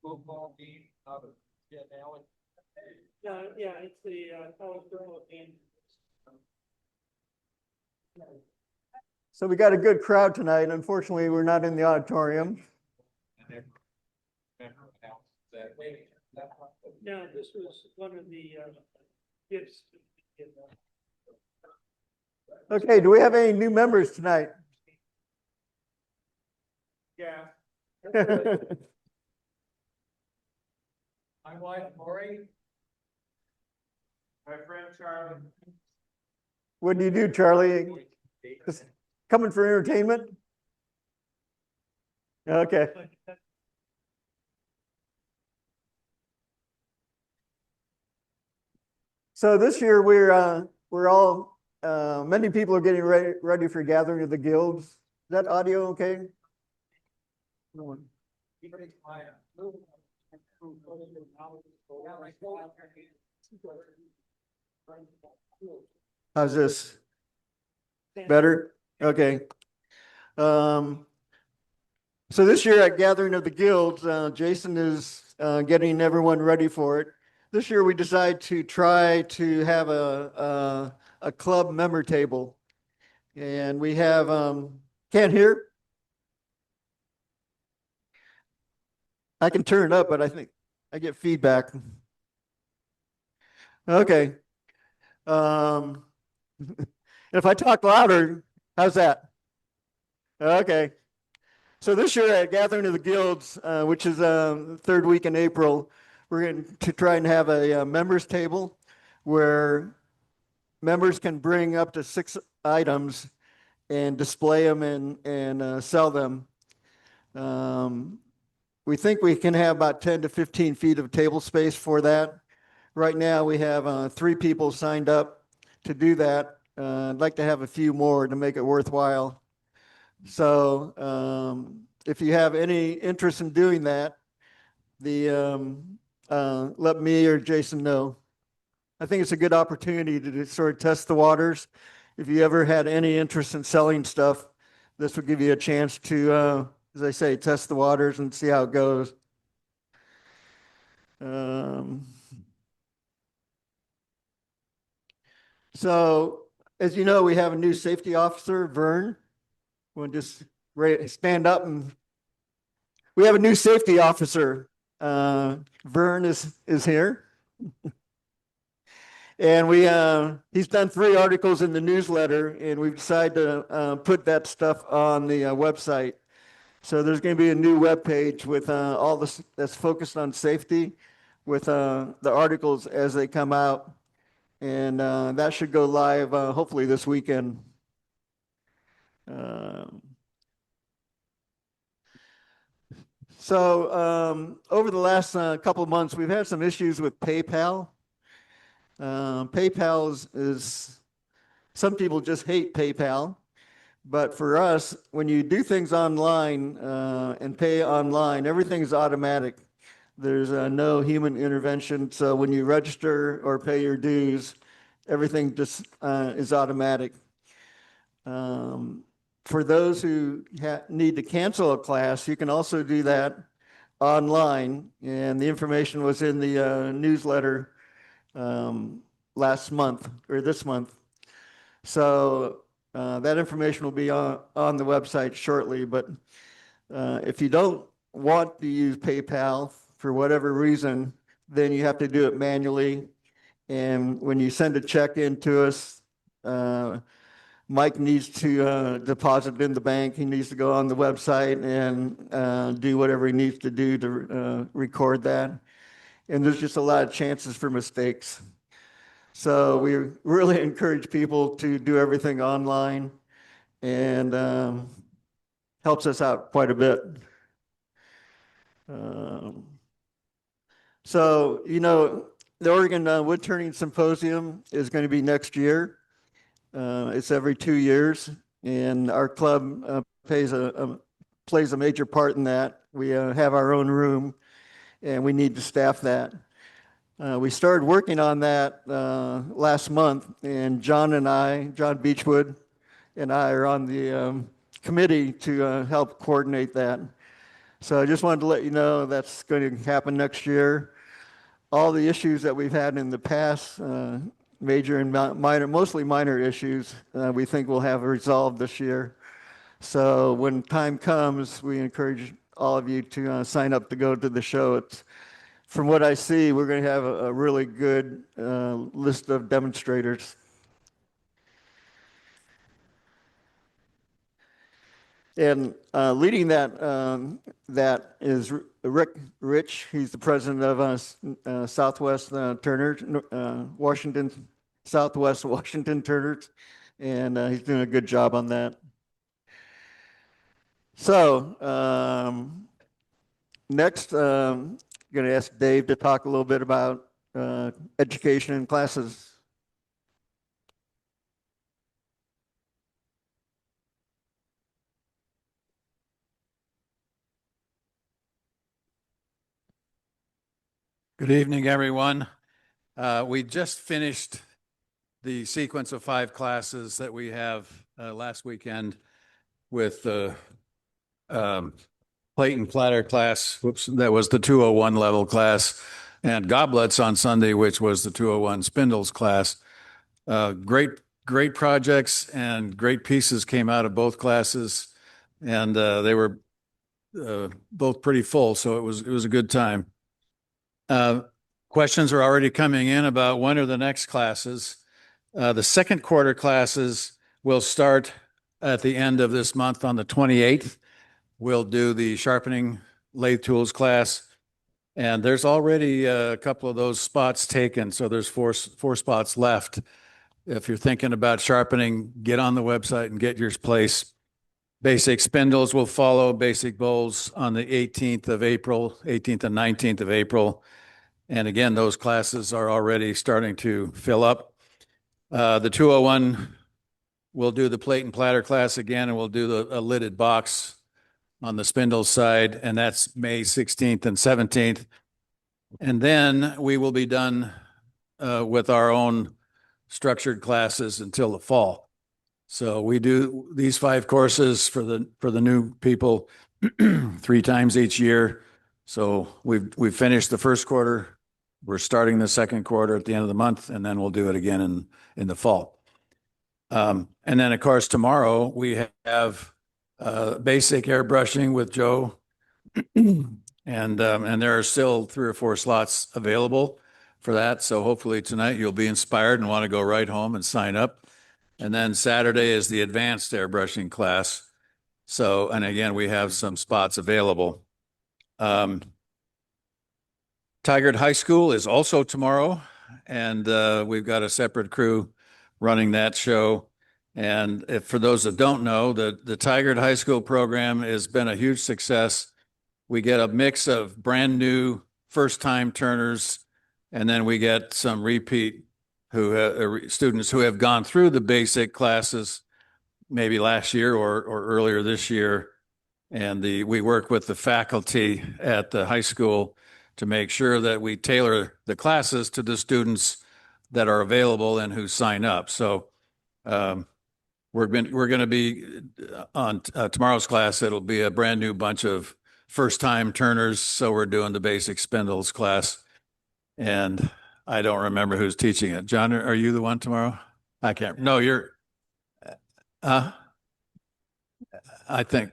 football game out of Allen. Yeah, it's the college football game. So we got a good crowd tonight. Unfortunately, we're not in the auditorium. No, this was one of the gifts. Okay, do we have any new members tonight? Yeah. My wife, Lori. My friend Charlie. What do you do, Charlie? Just coming for entertainment? Okay. So this year we're all many people are getting ready for gathering of the guilds. Is that audio okay? How's this? Better? Okay. So this year at Gathering of the Guilds, Jason is getting everyone ready for it. This year we decided to try to have a club member table. And we have, can't hear? I can turn it up, but I think I get feedback. Okay. If I talk louder, how's that? Okay. So this year at Gathering of the Guilds, which is third week in April, we're going to try and have a members table where members can bring up to 6 items and display them and sell them. We think we can have about 10 to 15 feet of table space for that. Right now we have 3 people signed up to do that. I'd like to have a few more to make it worthwhile. So if you have any interest in doing that, let me or Jason know. I think it's a good opportunity to sort of test the waters. If you ever had any interest in selling stuff, this would give you a chance to, as I say, test the waters and see how it goes. So as you know, we have a new safety officer, Vern. We'll just stand up and we have a new safety officer. Vern is here. And he's done 3 articles in the newsletter, and we've decided to put that stuff on the website. So there's going to be a new web page with all this that's focused on safety, with the articles as they come out, and that should go live hopefully this weekend. So over the last couple of months, we've had some issues with PayPal. PayPal is, some people just hate PayPal, but for us, when you do things online and pay online, everything's automatic. There's no human intervention. So when you register or pay your dues, everything just is automatic. For those who need to cancel a class, you can also do that online, and the information was in the newsletter last month or this month. So that information will be on the website shortly, but if you don't want to use PayPal for whatever reason, then you have to do it manually. And when you send a check in to us, Mike needs to deposit it in the bank. He needs to go on the website and do whatever he needs to do to record that. And there's just a lot of chances for mistakes. So we really encourage people to do everything online, and helps us out quite a bit. So, you know, the Oregon Woodturning Symposium is going to be next year. It's every 2 years, and our club plays a major part in that. We have our own room, and we need to staff that. We started working on that last month, and John Beechwood and I are on the committee to help coordinate that. So I just wanted to let you know that's going to happen next year. All the issues that we've had in the past, major and minor, mostly minor issues, we think we'll have resolved this year. So when time comes, we encourage all of you to sign up to go to the show. It's, from what I see, we're going to have a really good list of demonstrators. And leading that is Rick Rich. He's the president of Southwest Turner, Washington, Southwest Washington Turners, and he's doing a good job on that. So next, I'm going to ask Dave to talk a little bit about education and classes. Good evening, everyone. We just finished the sequence of 5 classes that we have last weekend with the plate and platter class. Whoops, that was the 201 level class, and goblets on Sunday, which was the 201 spindles class. Great projects and great pieces came out of both classes, and they were both pretty full, so it was a good time. Questions are already coming in about when are the next classes. The second quarter classes will start at the end of this month on the 28th. We'll do the sharpening lathe tools class, and there's already a couple of those spots taken, so there's four spots left. If you're thinking about sharpening, get on the website and get your place. Basic spindles will follow, basic bowls on the 18th and 19th of April. And again, those classes are already starting to fill up. The 201 will do the plate and platter class again, and we'll do a lidded box on the spindle side, and that's May 16th and 17th. And then we will be done with our own structured classes until the fall. So we do these 5 courses for the new people 3 times each year. So we've finished the first quarter. We're starting the second quarter at the end of the month, and then we'll do it again in the fall. And then, of course, tomorrow we have basic airbrushing with Joe, and there are still 3 or 4 slots available for that. So hopefully tonight you'll be inspired and want to go right home and sign up. And then Saturday is the advanced airbrushing class. So, and again, we have some spots available. Tigard High School is also tomorrow, and we've got a separate crew running that show. And if, for those that don't know, the Tigard High School program has been a huge success. We get a mix of brand new first-time turners, and then we get some repeat students who have gone through the basic classes maybe last year or earlier this year. And we work with the faculty at the high school to make sure that we tailor the classes to the students that are available and who sign up. So we're going to be on tomorrow's class. It'll be a brand new bunch of first-time turners. So we're doing the basic spindles class, and I don't remember who's teaching it. John, are you the one tomorrow? I can't. No, you're. I think.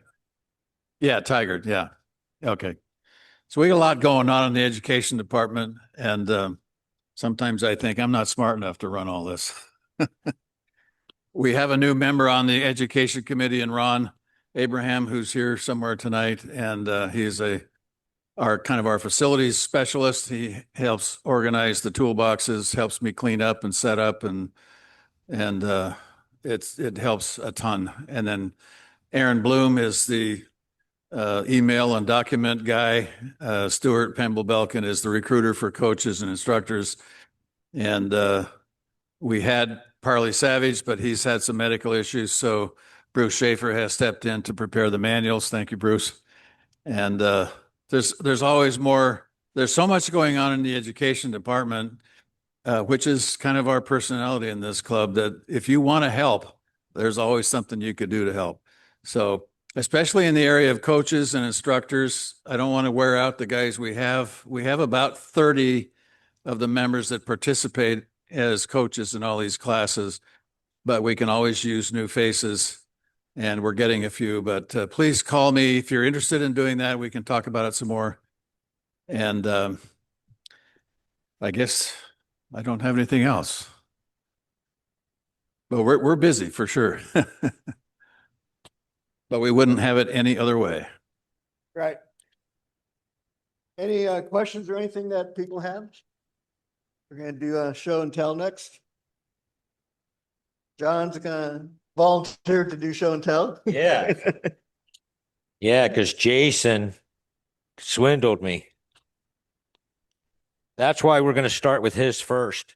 Yeah, Tigard. Yeah. Okay. So we got a lot going on in the education department, and sometimes I think I'm not smart enough to run all this. We have a new member on the education committee, in Ron Abraham, who's here somewhere tonight, and he's our facilities specialist. He helps organize the toolboxes, helps me clean up and set up, and it helps a ton. And then Aaron Bloom is the email and document guy. Stuart Pemble-Belkin is the recruiter for coaches and instructors. And we had Parley Savage, but he's had some medical issues. So Bruce Schaefer has stepped in to prepare the manuals. Thank you, Bruce. And there's always more. There's so much going on in the education department, which is kind of our personality in this club, that if you want to help, there's always something you could do to help. So especially in the area of coaches and instructors. I don't want to wear out the guys we have. We have about 30 of the members that participate as coaches in all these classes, but we can always use new faces, and we're getting a few. But please call me if you're interested in doing that. We can talk about it some more. And I guess I don't have anything else. But we're busy for sure. But we wouldn't have it any other way. Right. Any questions or anything that people have? We're gonna do a show and tell next. John's gonna volunteer to do show and tell. Yeah. Yeah, because Jason swindled me. That's why we're going to start with his first.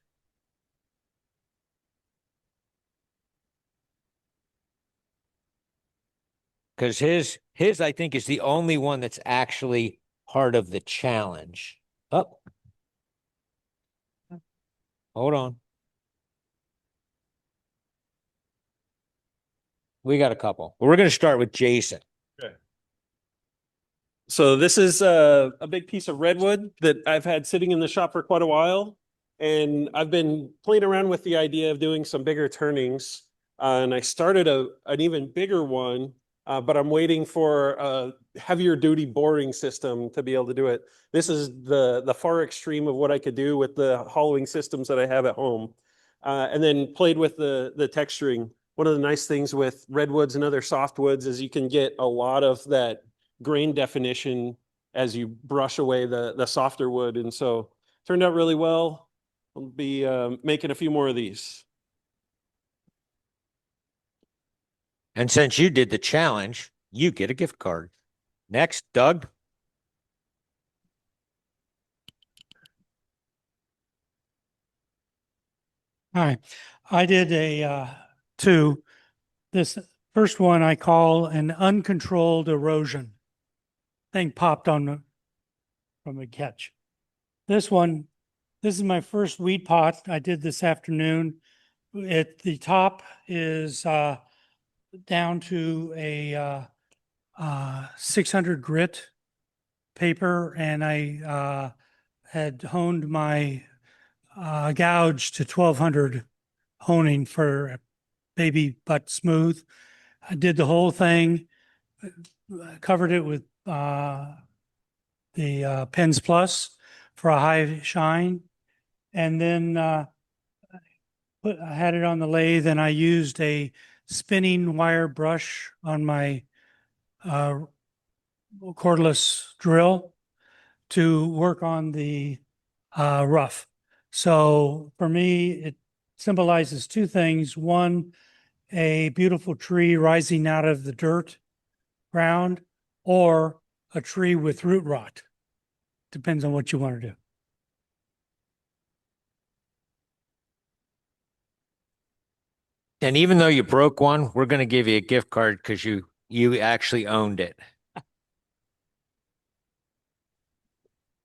Because his, I think, is the only one that's actually part of the challenge. Oh. Hold on. We got a couple. We're going to start with Jason. So this is a big piece of redwood that I've had sitting in the shop for quite a while. And I've been playing around with the idea of doing some bigger turnings. And I started an even bigger one, but I'm waiting for a heavier duty boring system to be able to do it. This is the far extreme of what I could do with the hollowing systems that I have at home. And then played with the texturing. One of the nice things with redwoods and other softwoods is you can get a lot of that grain definition as you brush away the softer wood. And so turned out really well. I'll be making a few more of these. And since you did the challenge, you get a gift card. Next, Doug. Hi, I did two. This first one I call an uncontrolled erosion. Thing popped on from a catch. This one, this is my first weed pot I did this afternoon. The top is down to a 600 grit paper, and I had honed my gouge to 1200 honing for baby butt smooth. I did the whole thing, covered it with the Pens Plus for a high shine, and then I had it on the lathe, and I used a spinning wire brush on my cordless drill to work on the rough. So for me, it symbolizes two things. One, a beautiful tree rising out of the dirt ground, or a tree with root rot. Depends on what you want to do. And even though you broke one, we're going to give you a gift card because you actually owned it.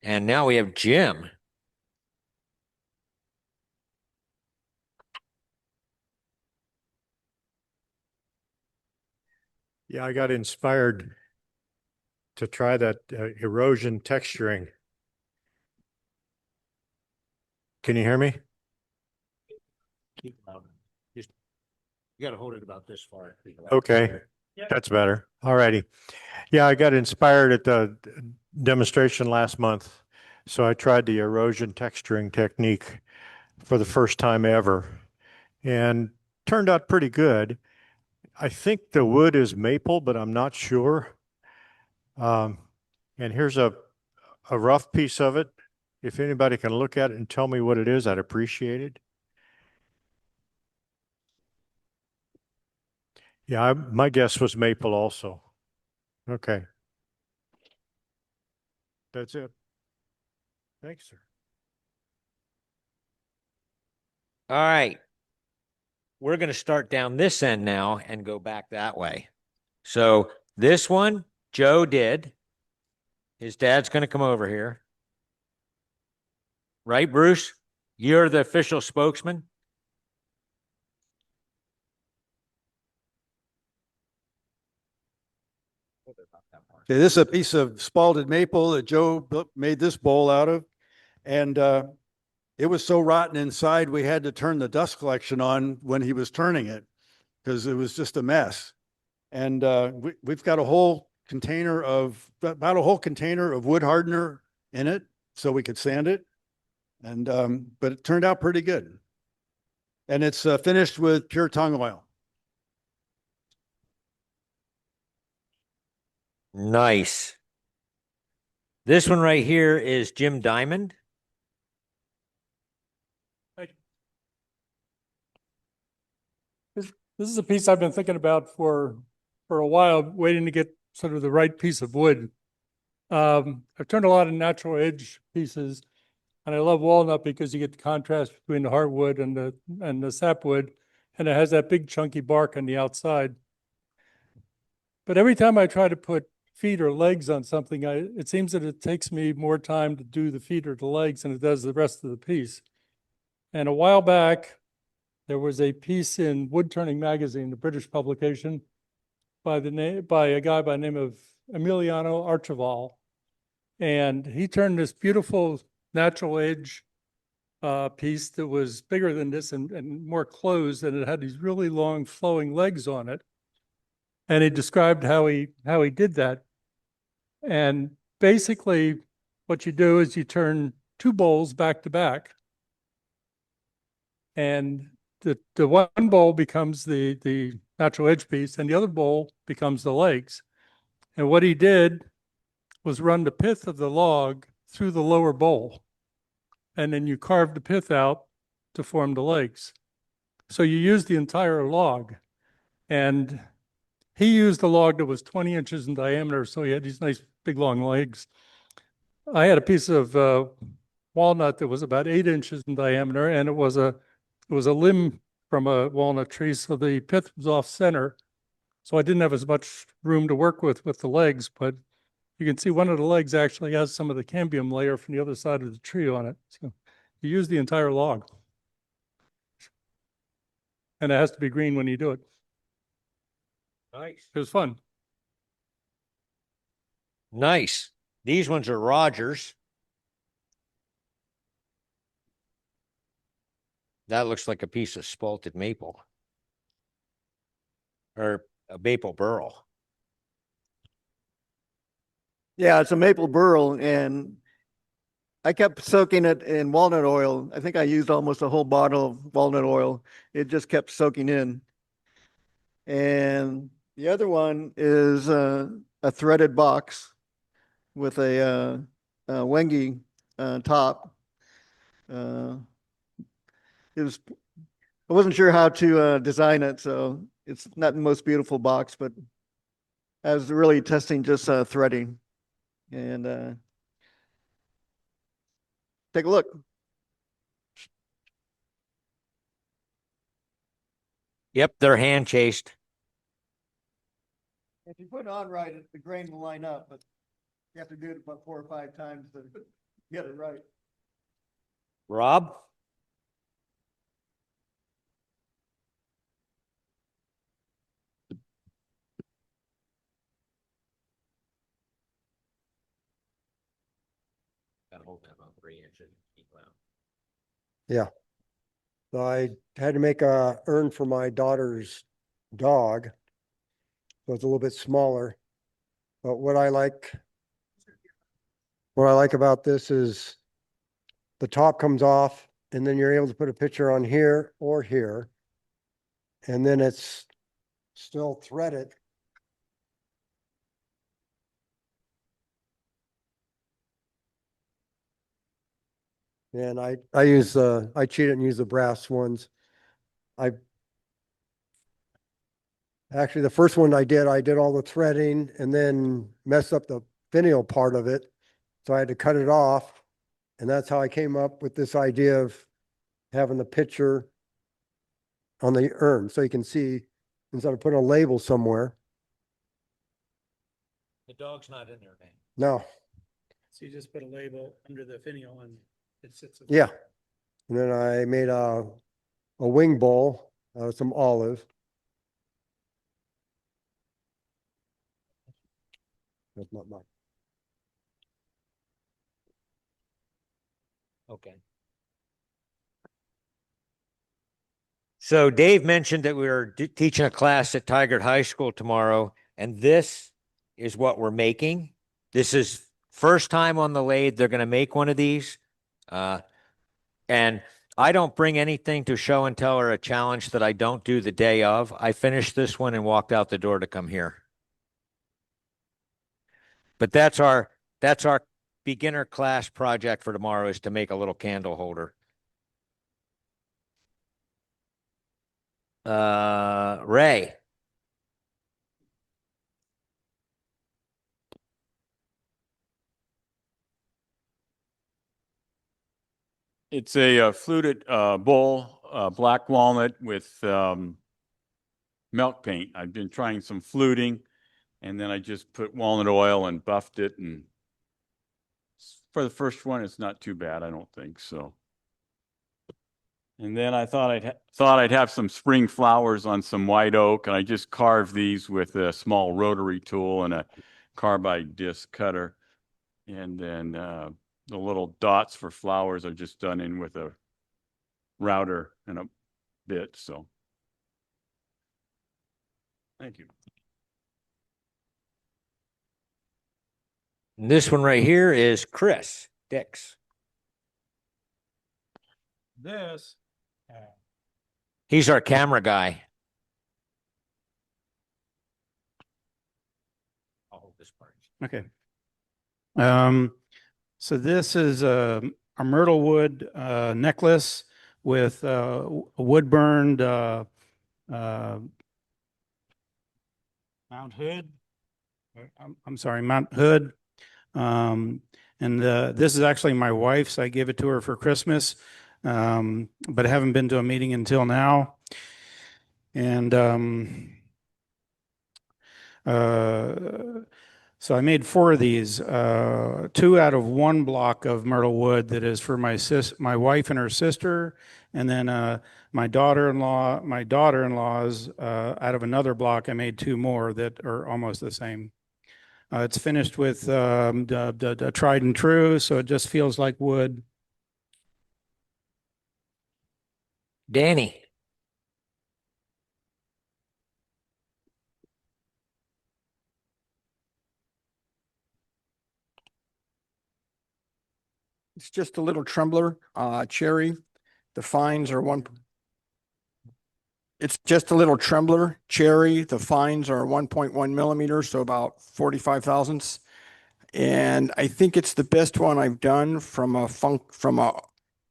And now we have Jim. Yeah, I got inspired to try that erosion texturing. Can you hear me? Keep loud. Just you got to hold it about this far. Okay, that's better. All righty. Yeah, I got inspired at the demonstration last month. So I tried the erosion texturing technique for the first time ever and turned out pretty good. I think the wood is maple, but I'm not sure. And here's a rough piece of it. If anybody can look at it and tell me what it is, I'd appreciate it. Yeah, my guess was maple also. Okay. That's it. Thanks, sir. All right. We're going to start down this end now and go back that way. So this one, Joe did. His dad's going to come over here. Right, Bruce? You're the official spokesman. Okay, this is a piece of spalted maple that Joe made this bowl out of. And it was so rotten inside, we had to turn the dust collection on when he was turning it because it was just a mess. And we've got about a whole container of wood hardener in it so we could sand it. And but it turned out pretty good. And it's finished with pure tung oil. Nice. This one right here is Jim Diamond. This is a piece I've been thinking about for a while, waiting to get sort of the right piece of wood. I've turned a lot of natural edge pieces, and I love walnut because you get the contrast between the hardwood and the sapwood, and it has that big chunky bark on the outside. But every time I try to put feet or legs on something, it seems that it takes me more time to do the feet or the legs than it does the rest of the piece. And a while back, there was a piece in Woodturning magazine, the British publication, by a guy by the name of Emiliano Archival. And he turned this beautiful natural edge piece that was bigger than this and more closed, and it had these really long flowing legs on it. And he described how he did that. And basically what you do is you turn two bowls back to back. And the one bowl becomes the natural edge piece, and the other bowl becomes the legs. And what he did was run the pith of the log through the lower bowl. And then you carve the pith out to form the legs. So you use the entire log. And he used a log that was 20 inches in diameter, so he had these nice big long legs. I had a piece of walnut that was about 8 inches in diameter, and it was a limb from a walnut tree, so the pith was off center. So I didn't have as much room to work with the legs, but you can see one of the legs actually has some of the cambium layer from the other side of the tree on it. So you use the entire log. And it has to be green when you do it. Nice. It was fun. Nice. These ones are Rogers. That looks like a piece of spalted maple. Or a maple burl. Yeah, it's a maple burl, and I kept soaking it in walnut oil. I think I used almost a whole bottle of walnut oil. It just kept soaking in. And the other one is a threaded box with a Wengi top. I wasn't sure how to design it, so it's not the most beautiful box, but I was really testing just threading. And take a look. Yep, they're hand chased. If you put it on right, the grain will line up, but you have to do it about 4 or 5 times to get it right. Rob? Gotta hold that about 3 inches. Yeah. So I had to make a urn for my daughter's dog. So it's a little bit smaller. But what I like about this is the top comes off and then you're able to put a picture on here or here. And then it's still threaded. And I cheat it and use the brass ones. Actually, the first one I did all the threading and then messed up the finial part of it. So I had to cut it off. And that's how I came up with this idea of having the picture on the urn. So you can see instead of putting a label somewhere. The dog's not in there, man. No, So you just put a label under the finial and it sits. yeah. And then I made a wing bowl out of some olive. That's not mine. Okay. So Dave mentioned that we were teaching a class at Tigard High School tomorrow, and this is what we're making. This is first time on the lathe. They're going to make one of these. And I don't bring anything to show and tell or a challenge that I don't do the day of. I finished this one and walked out the door to come here. But that's our beginner class project for tomorrow, is to make a little candle holder. Ray. It's a fluted bowl, black walnut with milk paint. I've been trying some fluting, and then I just put walnut oil and buffed it. And for the first one, it's not too bad, I don't think so. And then I thought I'd have some spring flowers on some white oak, and I just carved these with a small rotary tool and a carbide disc cutter. And then the little dots for flowers are just done in with a router and a bit. So thank you. And this one right here is Chris Dix. This. He's our camera guy. I'll hold this part. Okay. So this is a myrtle wood necklace with wood burned Mount Hood. I'm sorry, Mount Hood. And this is actually my wife's. I gave it to her for Christmas, but I haven't been to a meeting until now. And so I made 4 of these, 2 out of 1 block of myrtle wood that is for my wife and her sister, and then my daughter-in-law's out of another block. I made 2 more that are almost the same. It's finished with the tried and true, so it just feels like wood. Danny. It's just a little trembler, cherry. The fines are it's just a little trembler, cherry. The fines are 1.1 millimeters, so about 45 thousandths. And I think it's the best one I've done from a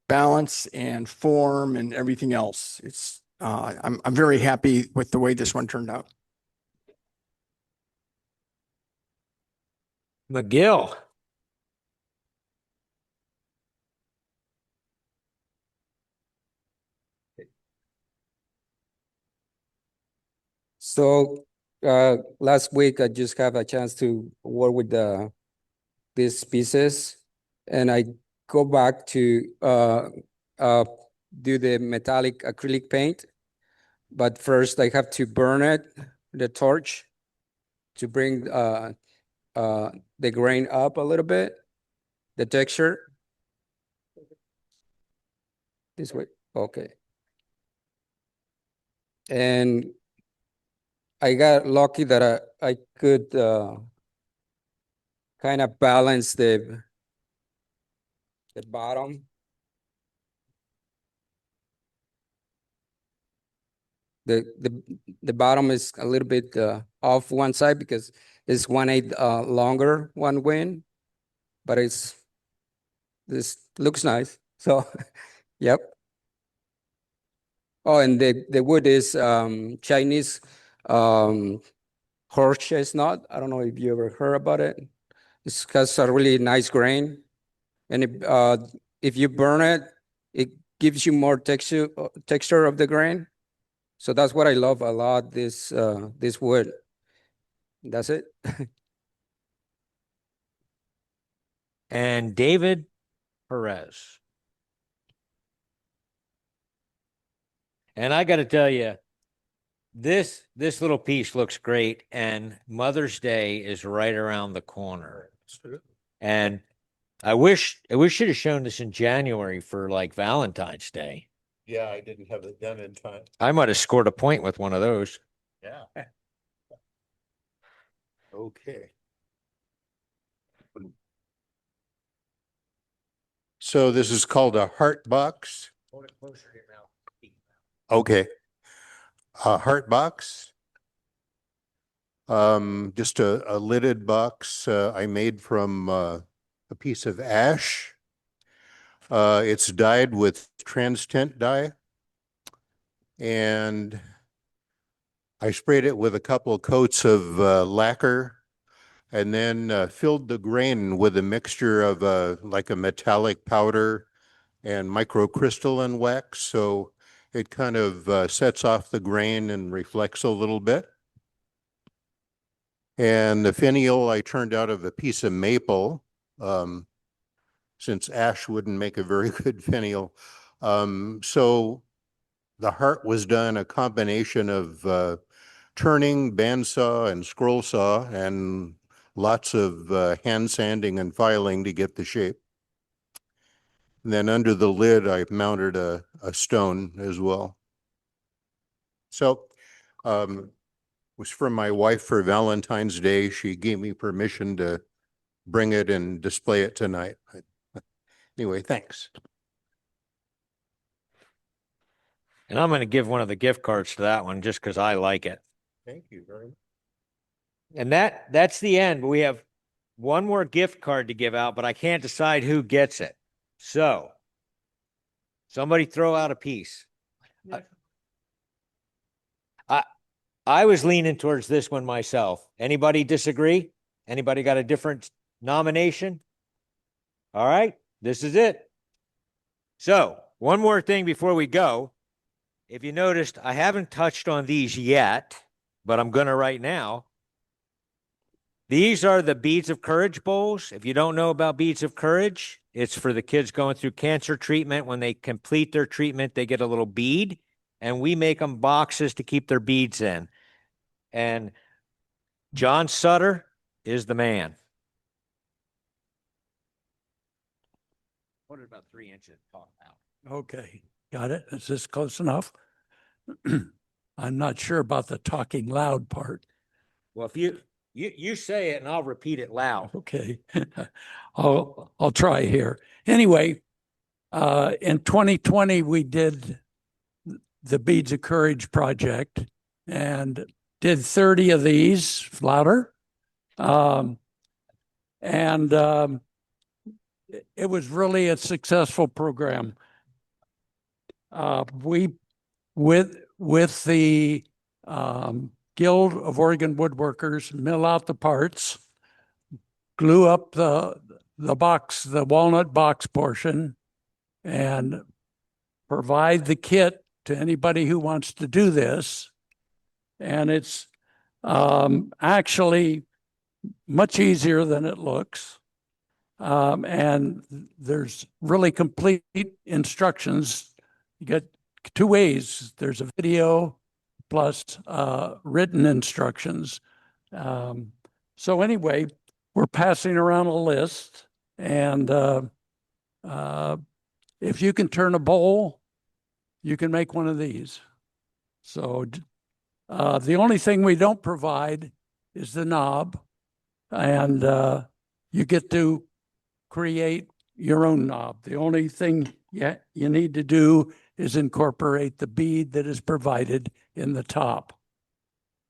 balance and form and everything else. It's, I'm very happy with the way this one turned out. McGill. So last week I just have a chance to work with these pieces, and I go back to do the metallic acrylic paint. But first I have to burn it, the torch, to bring the grain up a little bit, the texture. This way, okay. And I got lucky that I could kind of balance the bottom. The bottom is a little bit off one side because it's 1/8 longer one wing, but this looks nice. So, yep. Oh, and the wood is Chinese horse chestnut. I don't know if you ever heard about it. It has a really nice grain, and if you burn it, it gives you more texture of the grain. So that's what I love a lot. This wood. That's it. And David Perez. And I got to tell you, this little piece looks great, and Mother's Day is right around the corner. And I wish should have shown this in January for like Valentine's Day. Yeah, I didn't have it done in time. I might have scored a point with one of those. Yeah. Okay. So this is called a heart box. Hold it closer to your mouth. Okay. A heart box. Just a lidded box I made from a piece of ash. It's dyed with trans tint dye. And I sprayed it with a couple coats of lacquer and then filled the grain with a mixture of like a metallic powder and microcrystalline wax. So it kind of sets off the grain and reflects a little bit. And the finial I turned out of a piece of maple, since ash wouldn't make a very good finial. So the heart was done a combination of turning, bandsaw, and scroll saw, and lots of hand sanding and filing to get the shape. And then under the lid, I mounted a stone as well. So was from my wife for Valentine's Day. She gave me permission to bring it and display it tonight. Anyway, thanks. And I'm going to give one of the gift cards to that one just because I like it. Thank you very much. And that's the end. We have one more gift card to give out, but I can't decide who gets it. So somebody throw out a piece. I was leaning towards this one myself. Anybody disagree? Anybody got a different nomination? All right, this is it. So one more thing before we go. If you noticed, I haven't touched on these yet, but I'm going to right now. These are the Beads of Courage bowls. If you don't know about Beads of Courage, it's for the kids going through cancer treatment. When they complete their treatment, they get a little bead, and we make them boxes to keep their beads in. And John Sutter is the man. What is about 3 inches tall out? Okay, got it. Is this close enough? I'm not sure about the talking loud part. Well, if you say it and I'll repeat it loud. Okay, I'll try here. Anyway, in 2020, we did the Beads of Courage project and did 30 of these, louder. It was really a successful program. We, with the Guild of Oregon Woodworkers, mill out the parts, glue up the box, the walnut box portion, and provide the kit to anybody who wants to do this. And it's actually much easier than it looks. And there's really complete instructions. You get two ways. There's a video plus written instructions. So anyway, we're passing around a list, and if you can turn a bowl, you can make one of these. So the only thing we don't provide is the knob, and you get to create your own knob. The only thing you need to do is incorporate the bead that is provided in the top.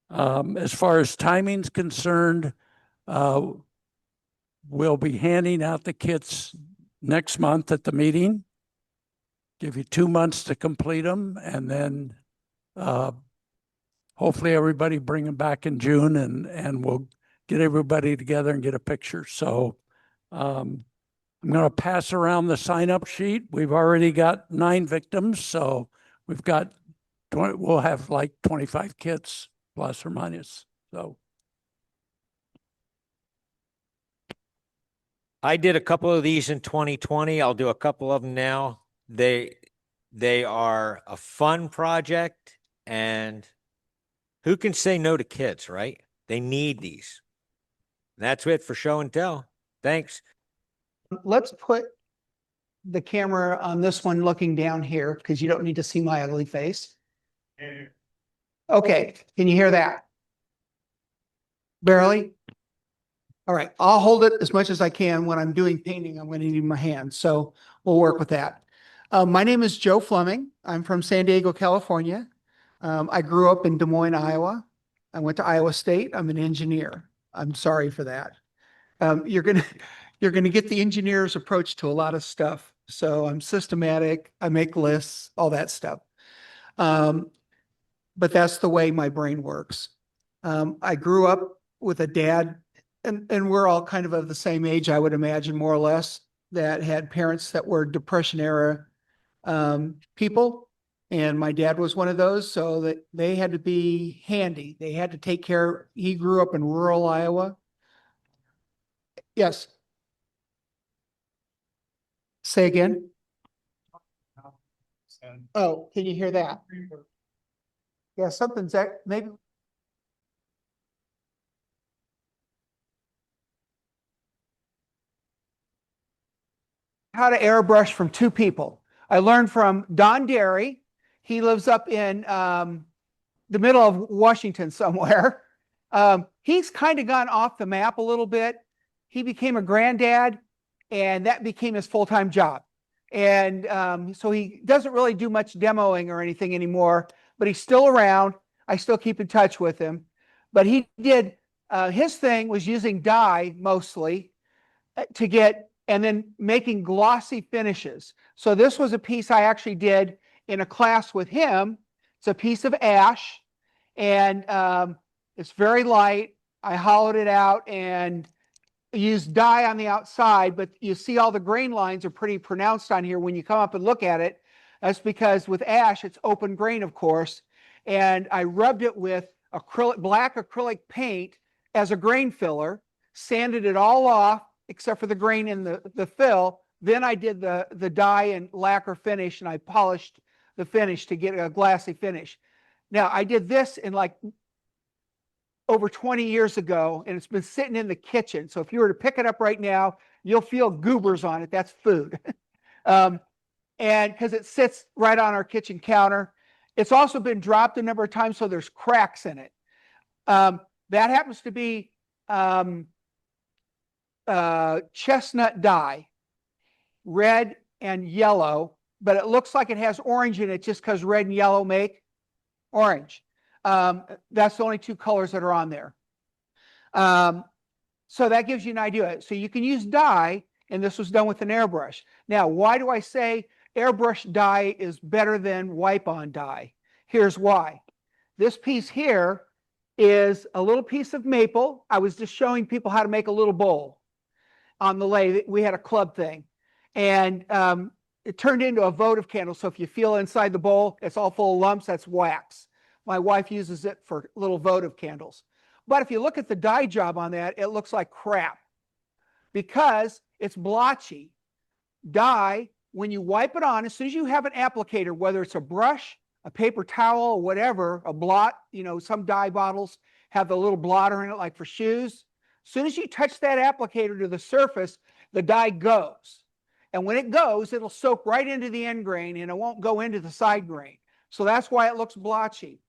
As far as timing's concerned, we'll be handing out the kits next month at the meeting. Give you 2 months to complete them, and then hopefully everybody bring them back in June, and we'll get everybody together and get a picture. So I'm going to pass around the sign-up sheet. We've already got 9 victims, so we've got we'll have like 25 kits plus or minus. So I did a couple of these in 2020. I'll do a couple of them now. They are a fun project, and Who can say no to kids, right? They need these. That's it for show and tell. Thanks. Let's put the camera on this one looking down here because you don't need to see my ugly face. Okay, can you hear that? Barely? All right, I'll hold it as much as I can. When I'm doing painting, I'm going to need my hands, so we'll work with that. My name is Joe Fleming. I'm from San Diego, California. I grew up in Des Moines, Iowa. I went to Iowa State. I'm an engineer. I'm sorry for that. You're gonna get the engineer's approach to a lot of stuff. So I'm systematic. I make lists, all that stuff. But that's the way my brain works. I grew up with a dad, and we're all kind of the same age, I would imagine, more or less, that had parents that were Depression era people. And my dad was one of those, so that they had to be handy. They had to take care. He grew up in rural Iowa. Yes. Say again. Oh, can you hear that? Yeah, something's that maybe. How to airbrush from two people. I learned from Don Derry. He lives up in the middle of Washington somewhere. He's kind of gone off the map a little bit. He became a granddad, and that became his full-time job. And so he doesn't really do much demoing or anything anymore, but he's still around. I still keep in touch with him. But he did, his thing was using dye mostly to get, and then making glossy finishes. So this was a piece I actually did in a class with him. It's a piece of ash, and it's very light. I hollowed it out and used dye on the outside, but you see all the grain lines are pretty pronounced on here when you come up and look at it. That's because with ash, it's open grain, of course. And I rubbed it with acrylic, black acrylic paint as a grain filler, sanded it all off except for the grain in the fill. Then I did the dye and lacquer finish, and I polished the finish to get a glassy finish. Now, I did this in like over 20 years ago, and it's been sitting in the kitchen. So if you were to pick it up right now, you'll feel goobers on it. That's food. And because it sits right on our kitchen counter. It's also been dropped a number of times, so there's cracks in it. That happens to be chestnut dye, red and yellow, but it looks like it has orange in it just because red and yellow make orange. That's the only two colors that are on there. So that gives you an idea. So you can use dye, and this was done with an airbrush. Now, why do I say airbrush dye is better than wipe-on dye? Here's why. This piece here is a little piece of maple. I was just showing people how to make a little bowl on the lathe. We had a club thing, and it turned into a votive candle. So if you feel inside the bowl, it's all full of lumps. That's wax. My wife uses it for little votive candles. But if you look at the dye job on that, it looks like crap because it's blotchy. Dye, when you wipe it on, as soon as you have an applicator, whether it's a brush, a paper towel, or whatever, a blot, you know, some dye bottles have the little blotter in it, like for shoes. As soon as you touch that applicator to the surface, the dye goes. And when it goes, it'll soak right into the end grain, and it won't go into the side grain. So that's why it looks blotchy.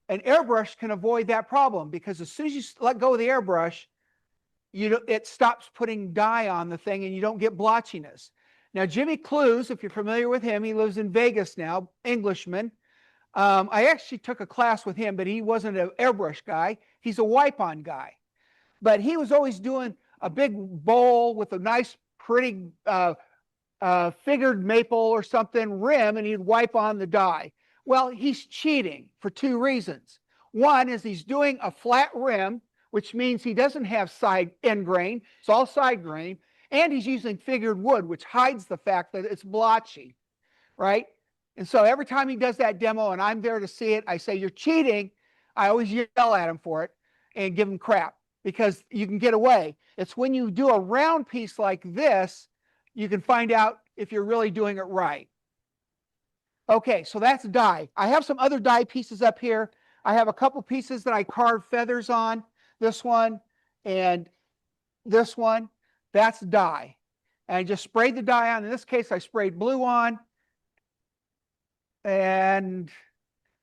An airbrush can avoid that problem because as soon as you let go of the airbrush, it stops putting dye on the thing, and you don't get blotchiness. Now, Jimmy Clues, if you're familiar with him, he lives in Vegas now, Englishman. I actually took a class with him, but he wasn't an airbrush guy. He's a wipe-on guy. But he was always doing a big bowl with a nice, pretty figured maple or something rim, and he'd wipe on the dye. Well, he's cheating for two reasons. One is he's doing a flat rim, which means he doesn't have side end grain. It's all side grain. And he's using figured wood, which hides the fact that it's blotchy, right? And so every time he does that demo and I'm there to see it, I say, "You're cheating." I always yell at him for it and give him crap because you can get away. It's when you do a round piece like this, you can find out if you're really doing it right. Okay, so that's dye. I have some other dye pieces up here. I have a couple pieces that I carved feathers on, this one and this one. That's dye. And I just sprayed the dye on. In this case, I sprayed blue on. And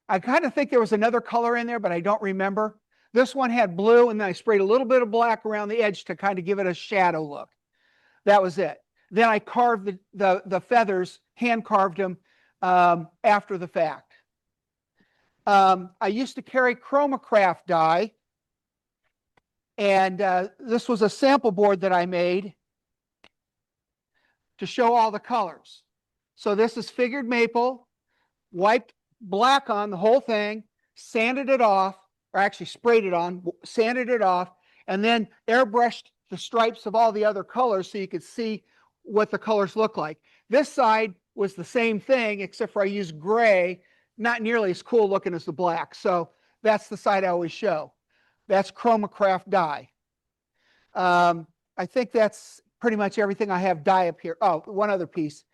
I kind of think there was another color in there, but I don't remember. This one had blue, and then I sprayed a little bit of black around the edge to kind of give it a shadow look. That was it. Then I carved the feathers, hand carved them after the fact. I used to carry chromacraft dye, and this was a sample board that I made to show all the colors. So this is figured maple, wiped black on the whole thing, sanded it off, or actually sprayed it on, sanded it off, and then airbrushed the stripes of all the other colors so you could see what the colors look like. This side was the same thing, except for I used gray, not nearly as cool looking as the black. So that's the side I always show. That's chromacraft dye. I think that's pretty much everything I have dye up here. Oh, one other piece.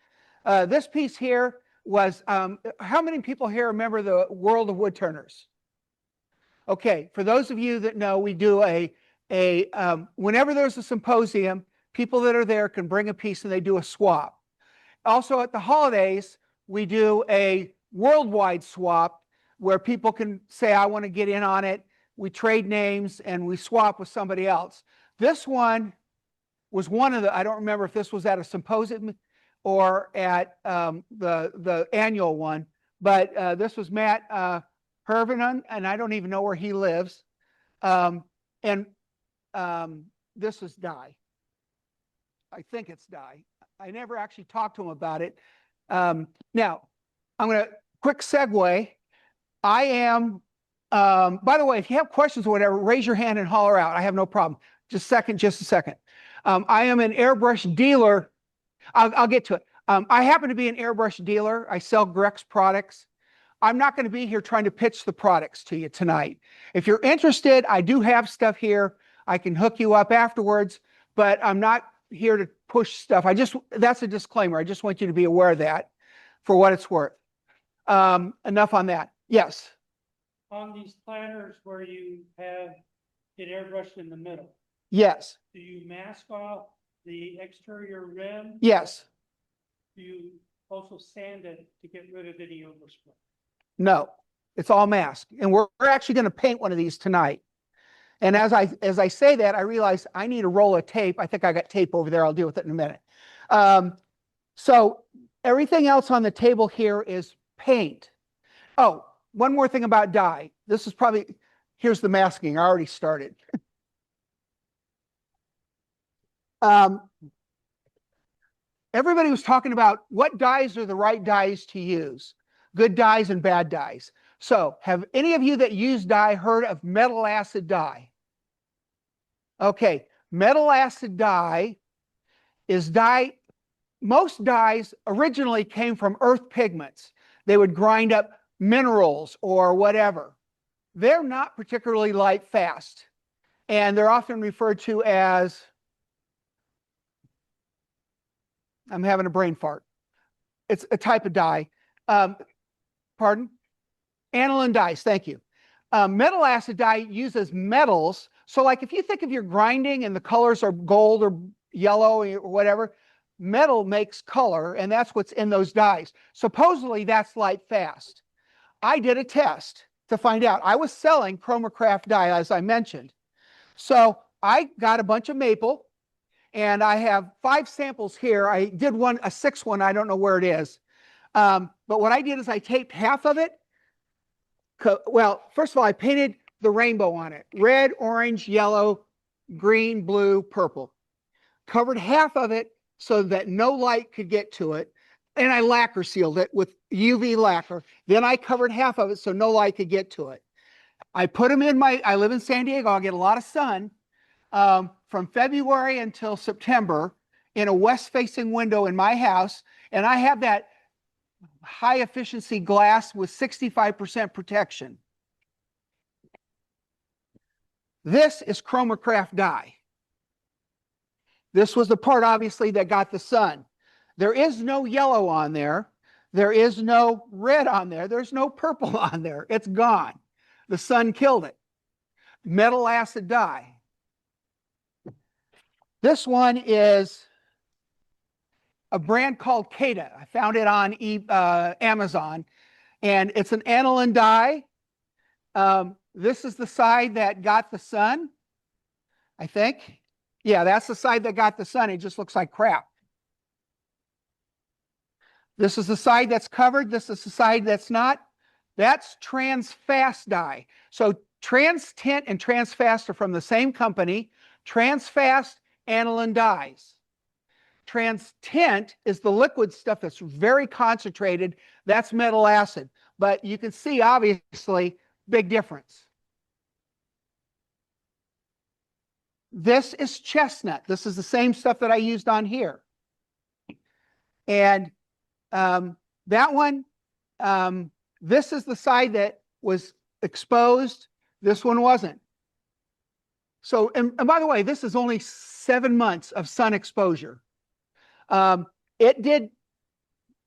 This piece here was, how many people here remember the World of Woodturners? Okay, for those of you that know, we do whenever there's a symposium, people that are there can bring a piece and they do a swap. Also at the holidays, we do a worldwide swap where people can say, I want to get in on it. We trade names and we swap with somebody else. This one was one of the, I don't remember if this was at a symposium or at the annual one, but this was Matt Hervinen, and I don't even know where he lives. This is dye. I think it's dye. I never actually talked to him about it. Now, I'm going to quick segue. I am, by the way, if you have questions or whatever, raise your hand and holler out. I have no problem. Just a second. I am an airbrush dealer. I'll get to it. I happen to be an airbrush dealer. I sell Grex products. I'm not going to be here trying to pitch the products to you tonight. If you're interested, I do have stuff here. I can hook you up afterwards, but I'm not here to push stuff. That's a disclaimer. I just want you to be aware of that for what it's worth. Enough on that. Yes. On these planners where you have it airbrushed in the middle, Yes. do you mask off the exterior rim? Yes. Do you also sand it to get rid of any overspray? No, it's all masked. And we're actually going to paint one of these tonight. And as I say that, I realize I need a roll of tape. I think I got tape over there. I'll deal with it in a minute. So everything else on the table here is paint. Oh, one more thing about dye. This is probably, here's the masking. I already started. Everybody was talking about what dyes are the right dyes to use. Good dyes and bad dyes. So have any of you that use dye heard of metal acid dye? Okay, metal acid dye is dye. Most dyes originally came from earth pigments. They would grind up minerals or whatever. They're not particularly light fast, and they're often referred to as, I'm having a brain fart. It's a type of dye. Pardon? Aniline dyes, thank you. Metal acid dye uses metals. So like if you think of your grinding and the colors are gold or yellow or whatever, metal makes color, and that's what's in those dyes. Supposedly that's light fast. I did a test to find out. I was selling chromacraft dye, as I mentioned. So I got a bunch of maple, and I have 5 samples here. I did a 6th one. I don't know where it is. But what I did is I taped half of it. Well, first of all, I painted the rainbow on it. Red, orange, yellow, green, blue, purple. Covered half of it so that no light could get to it. And I lacquer sealed it with UV lacquer. Then I covered half of it so no light could get to it. I put them in I live in San Diego. I get a lot of sun from February until September in a west-facing window in my house. And I have that high efficiency glass with 65% protection. This is chromacraft dye. This was the part, obviously, that got the sun. There is no yellow on there. There is no red on there. There's no purple on there. It's gone. The sun killed it. Metal acid dye. This one is a brand called Kata. I found it on Amazon, and it's an aniline dye. This is the side that got the sun, I think. Yeah, that's the side that got the sun. It just looks like crap. This is the side that's covered. This is the side that's not. That's trans fast dye. So trans tint and trans fast are from the same company. Trans fast aniline dyes. Trans tint is the liquid stuff that's very concentrated. That's metal acid. But you can see, obviously, big difference. This is chestnut. This is the same stuff that I used on here. And that one, this is the side that was exposed. This one wasn't. So, and by the way, this is only 7 months of sun exposure. It did,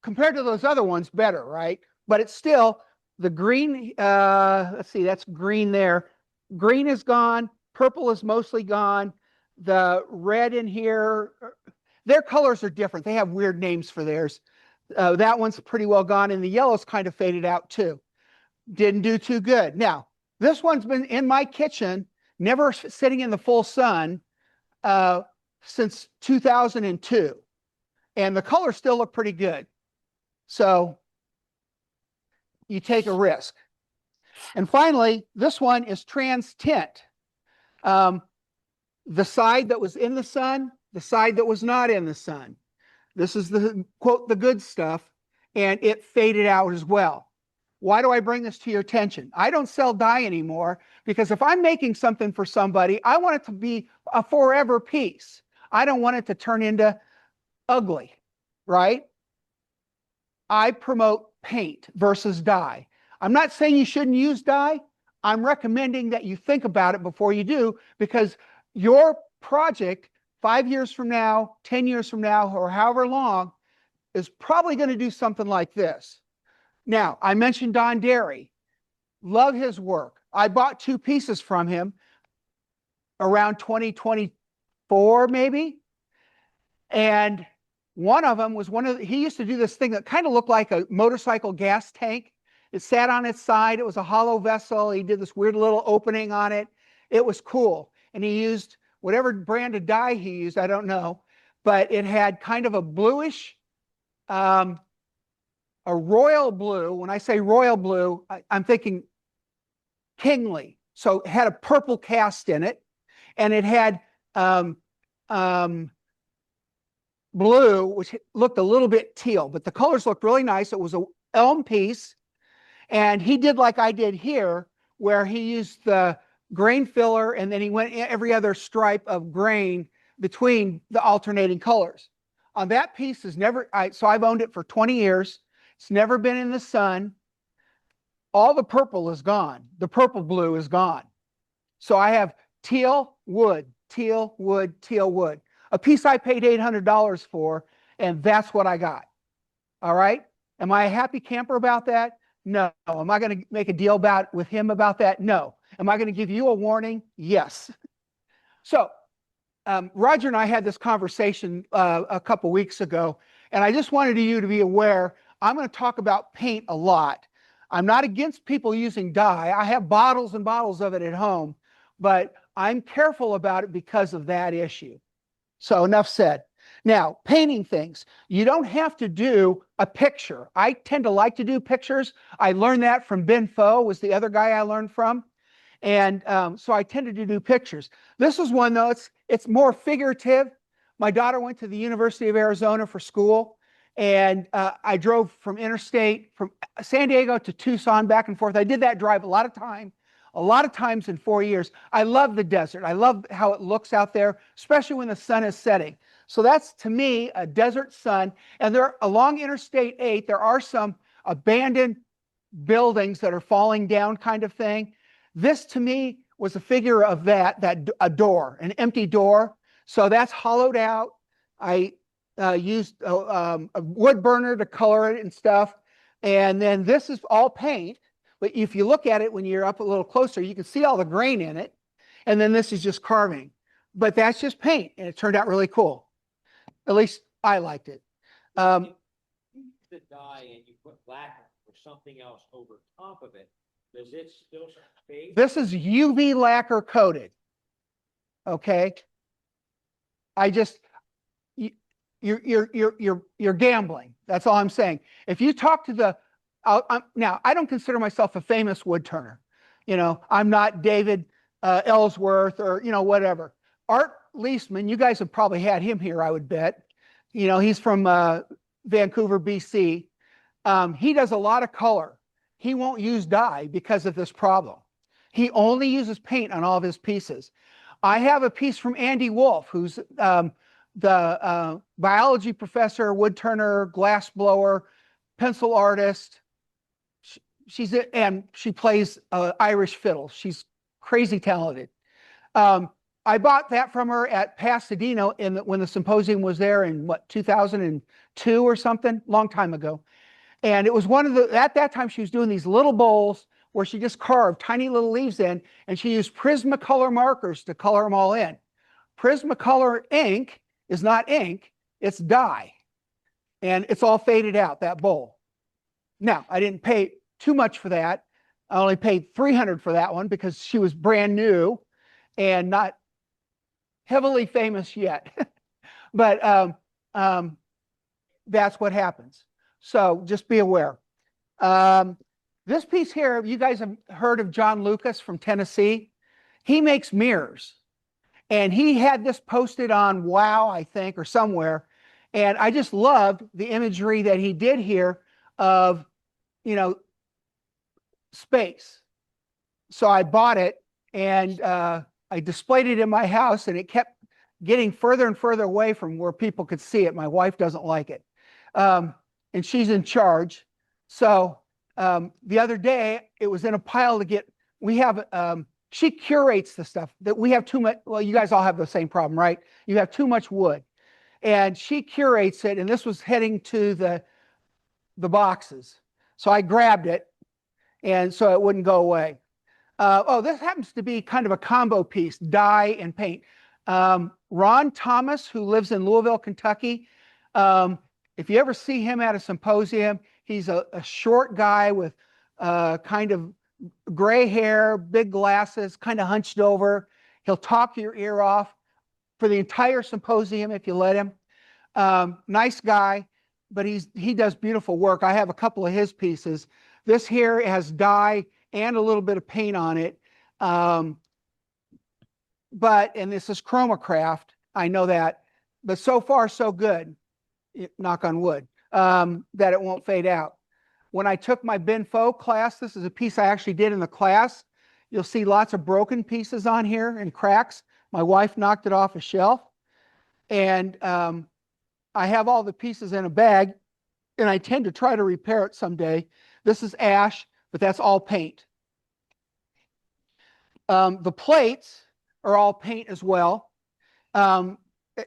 compared to those other ones, better, right? But it's still, the green, let's see, that's green there. Green is gone. Purple is mostly gone. The red in here, their colors are different. They have weird names for theirs. That one's pretty well gone, and the yellow's kind of faded out too. Didn't do too good. Now, this one's been in my kitchen, never sitting in the full sun, since 2002. And the colors still look pretty good. So you take a risk. And finally, this one is trans tint. The side that was in the sun, the side that was not in the sun. This is the, quote, the good stuff, and it faded out as well. Why do I bring this to your attention? I don't sell dye anymore because if I'm making something for somebody, I want it to be a forever piece. I don't want it to turn into ugly, right? I promote paint versus dye. I'm not saying you shouldn't use dye. I'm recommending that you think about it before you do, because your project 5 years from now, 10 years from now, or however long, is probably going to do something like this. Now, I mentioned Don Derry. Love his work. I bought 2 pieces from him around 2024, maybe. And one of them was he used to do this thing that kind of looked like a motorcycle gas tank. It sat on its side. It was a hollow vessel. He did this weird little opening on it. It was cool. And he used whatever brand of dye he used, I don't know, but it had kind of a bluish, a royal blue. When I say royal blue, I'm thinking kingly. So it had a purple cast in it, and it had blue, which looked a little bit teal, but the colors looked really nice. It was a elm piece, and he did like I did here, where he used the grain filler, and then he went every other stripe of grain between the alternating colors. On that piece is never, so I've owned it for 20 years. It's never been in the sun. All the purple is gone. The purple blue is gone. So I have teal wood, teal wood, teal wood. A piece I paid $800 for, and that's what I got. All right? Am I a happy camper about that? No. Am I going to make a deal with him about that? No. Am I going to give you a warning? Yes. So Roger and I had this conversation a couple weeks ago, and I just wanted you to be aware, I'm going to talk about paint a lot. I'm not against people using dye. I have bottles and bottles of it at home, but I'm careful about it because of that issue. So enough said. Now, painting things. You don't have to do a picture. I tend to like to do pictures. I learned that from Ben Foe, was the other guy I learned from. And so I tended to do pictures. This is one, though, it's more figurative. My daughter went to the University of Arizona for school, and I drove from interstate, from San Diego to Tucson, back and forth. I did that drive a lot of times in 4 years. I love the desert. I love how it looks out there, especially when the sun is setting. So that's, to me, a desert sun. And there, along Interstate 8, there are some abandoned buildings that are falling down kind of thing. This, to me, was a figure of a door, an empty door. So that's hollowed out. I used a wood burner to color it and stuff. And then this is all paint, But if you look at it when you're up a little closer, you can see all the grain in it. And then this is just carving. But that's just paint, and it turned out really cool. At least I liked it. The dye and you put lacquer or something else over top of it, does it still fade? This is UV lacquer coated. Okay. You're gambling. That's all I'm saying. If you talk to the, now I don't consider myself a famous wood turner. You know, I'm not David Ellsworth or, you know, whatever. Art Leastman, you guys have probably had him here, I would bet. You know, he's from Vancouver, BC. He does a lot of color. He won't use dye because of this problem. He only uses paint on all of his pieces. I have a piece from Andy Wolf, who's the biology professor, wood turner, glass blower, pencil artist. And she plays Irish fiddle. She's crazy talented. I bought that from her at Pasadena when the symposium was there in 2002 or something, long time ago. And it was at that time she was doing these little bowls where she just carved tiny little leaves in, and she used Prismacolor markers to color them all in. Prismacolor ink is not ink, it's dye. And it's all faded out, that bowl. Now, I didn't pay too much for that. I only paid $300 for that one because she was brand new and not heavily famous yet. But that's what happens. So just be aware. This piece here, you guys have heard of John Lucas from Tennessee. He makes mirrors. And he had this posted on Wow, I think, or somewhere. And I just loved the imagery that he did here of, you know, space. So I bought it and I displayed it in my house, and it kept getting further and further away from where people could see it. My wife doesn't like it. And she's in charge. So the other day it was in a pile to get, we have, she curates the stuff that we have too much. Well, you guys all have the same problem, right? You have too much wood, and she curates it. And this was heading to the boxes. So I grabbed it, and so it wouldn't go away. Oh, this happens to be kind of a combo piece, dye and paint. Ron Thomas, who lives in Louisville, Kentucky. If you ever see him at a symposium, he's a short guy with kind of gray hair, big glasses, kind of hunched over. He'll talk your ear off for the entire symposium if you let him. Nice guy, but he does beautiful work. I have a couple of his pieces. This here has dye and a little bit of paint on it. And this is chromacraft. I know that, but so far so good, knock on wood, that it won't fade out. When I took my Ben Faux class, this is a piece I actually did in the class. You'll see lots of broken pieces on here and cracks. My wife knocked it off a shelf. And I have all the pieces in a bag, and I tend to try to repair it someday. This is ash, but that's all paint. The plates are all paint as well. Well,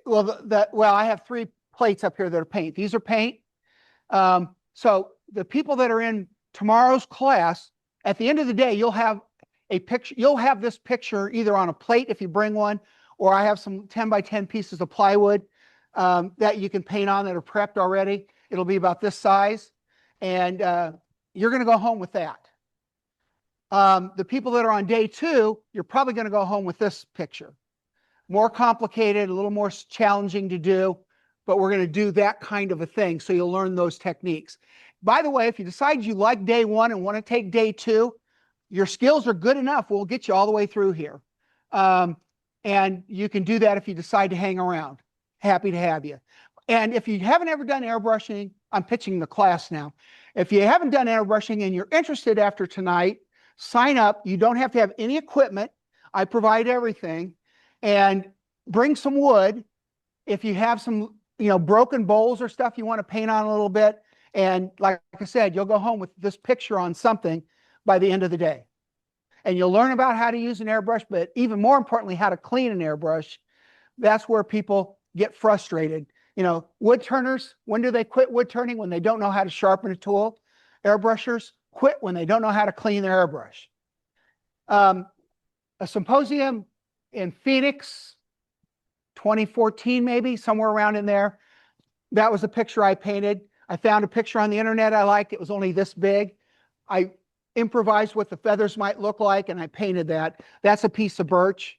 I have 3 plates up here that are paint. These are paint. So the people that are in tomorrow's class, at the end of the day, you'll have a picture. You'll have this picture either on a plate if you bring one, or I have some 10 by 10 pieces of plywood that you can paint on that are prepped already. It'll be about this size, and you're going to go home with that. The people that are on day 2, you're probably going to go home with this picture. More complicated, a little more challenging to do, but we're going to do that kind of a thing, so you'll learn those techniques. By the way, if you decide you like day 1 and want to take day 2, your skills are good enough. We'll get you all the way through here. And you can do that if you decide to hang around. Happy to have you. And if you haven't ever done airbrushing, I'm pitching the class now. If you haven't done airbrushing and you're interested after tonight, sign up. You don't have to have any equipment. I provide everything. And bring some wood. If you have some, broken bowls or stuff you want to paint on a little bit. And like I said, you'll go home with this picture on something by the end of the day. And you'll learn about how to use an airbrush, but even more importantly, how to clean an airbrush. That's where people get frustrated. Wood turners, when do they quit wood turning? When they don't know how to sharpen a tool. Airbrushers quit when they don't know how to clean their airbrush. A symposium in Phoenix, 2014 maybe, somewhere around in there. That was a picture I painted. I found a picture on the internet I liked. It was only this big. I improvised what the feathers might look like, and I painted that. That's a piece of birch.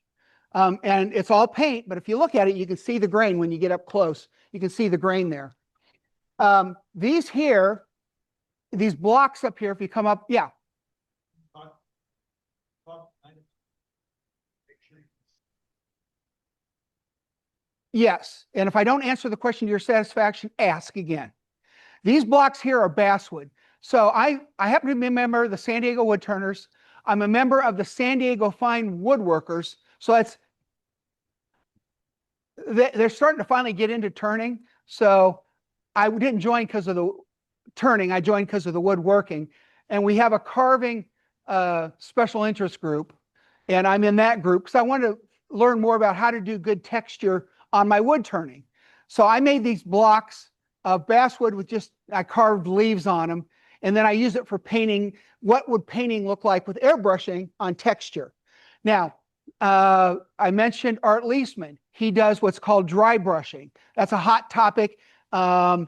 And it's all paint, but if you look at it, you can see the grain when you get up close. You can see the grain there. These here, these blocks up here, if you come up, yeah. Yes, and if I don't answer the question to your satisfaction, ask again. These blocks here are basswood. So I happen to be a member of the San Diego Woodturners. I'm a member of the San Diego Fine Woodworkers. So they're starting to finally get into turning. So I didn't join because of the turning. I joined because of the woodworking. And we have a carving special interest group. And I'm in that group because I wanted to learn more about how to do good texture on my wood turning. So I made these blocks of basswood with I carved leaves on them. And then I use it for painting. What would painting look like with airbrushing on texture? Now, I mentioned Art Leesman. He does what's called dry brushing. That's a hot topic. Donna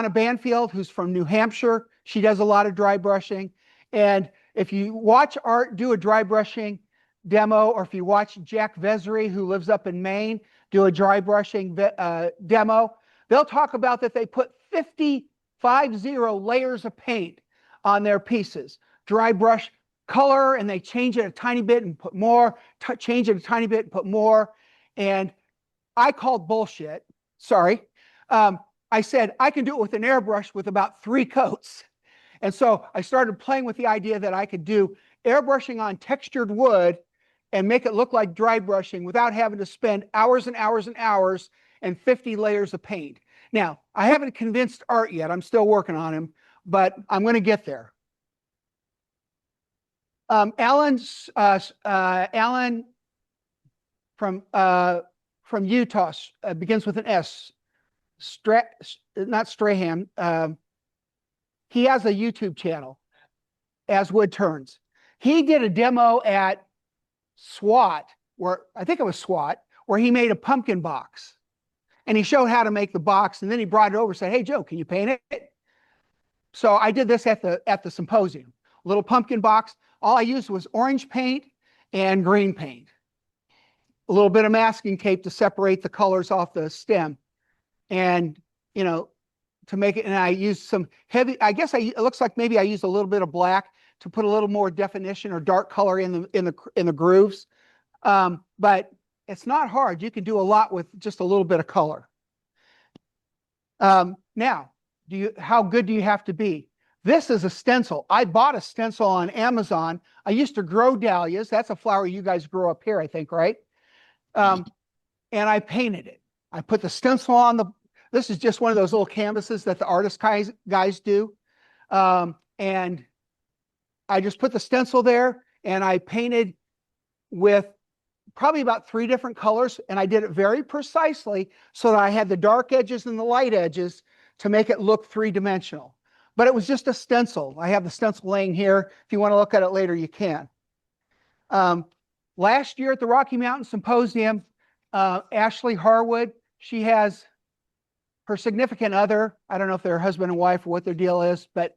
Banfield, who's from New Hampshire, she does a lot of dry brushing. And if you watch Art do a dry brushing demo, or if you watch Jack Vesery, who lives up in Maine, do a dry brushing demo, they'll talk about that they put 50 layers of paint on their pieces. Dry brush color, and they change it a tiny bit and put more, change it a tiny bit and put more. And I called bullshit. Sorry. I said, I can do it with an airbrush with about 3 coats. And so I started playing with the idea that I could do airbrushing on textured wood and make it look like dry brushing without having to spend hours and hours and hours and 50 layers of paint. Now, I haven't convinced Art yet. I'm still working on him, but I'm going to get there. Alan from Utah, begins with an S. Not Strahan. He has a YouTube channel, As Wood Turns. He did a demo at SWAT, I think it was SWAT, where he made a pumpkin box. And he showed how to make the box, and then he brought it over and said, hey, Joe, can you paint it? So I did this at the symposium. Little pumpkin box. All I used was orange paint and green paint. A little bit of masking tape to separate the colors off the stem. And, to make it, and I used some heavy, it looks like maybe I used a little bit of black to put a little more definition or dark color in the grooves. But it's not hard. You can do a lot with just a little bit of color. Now, how good do you have to be? This is a stencil. I bought a stencil on Amazon. I used to grow dahlias. That's a flower you guys grow up here, I think, right? And I painted it. I put the stencil on this is just one of those little canvases that the artist guys do. And I just put the stencil there, and I painted with probably about 3 different colors, and I did it very precisely so that I had the dark edges and the light edges to make it look 3-dimensional. But it was just a stencil. I have the stencil laying here. If you want to look at it later, you can. Last year at the Rocky Mountain Symposium, Ashley Harwood, she has her significant other. I don't know if they're husband and wife or what their deal is, but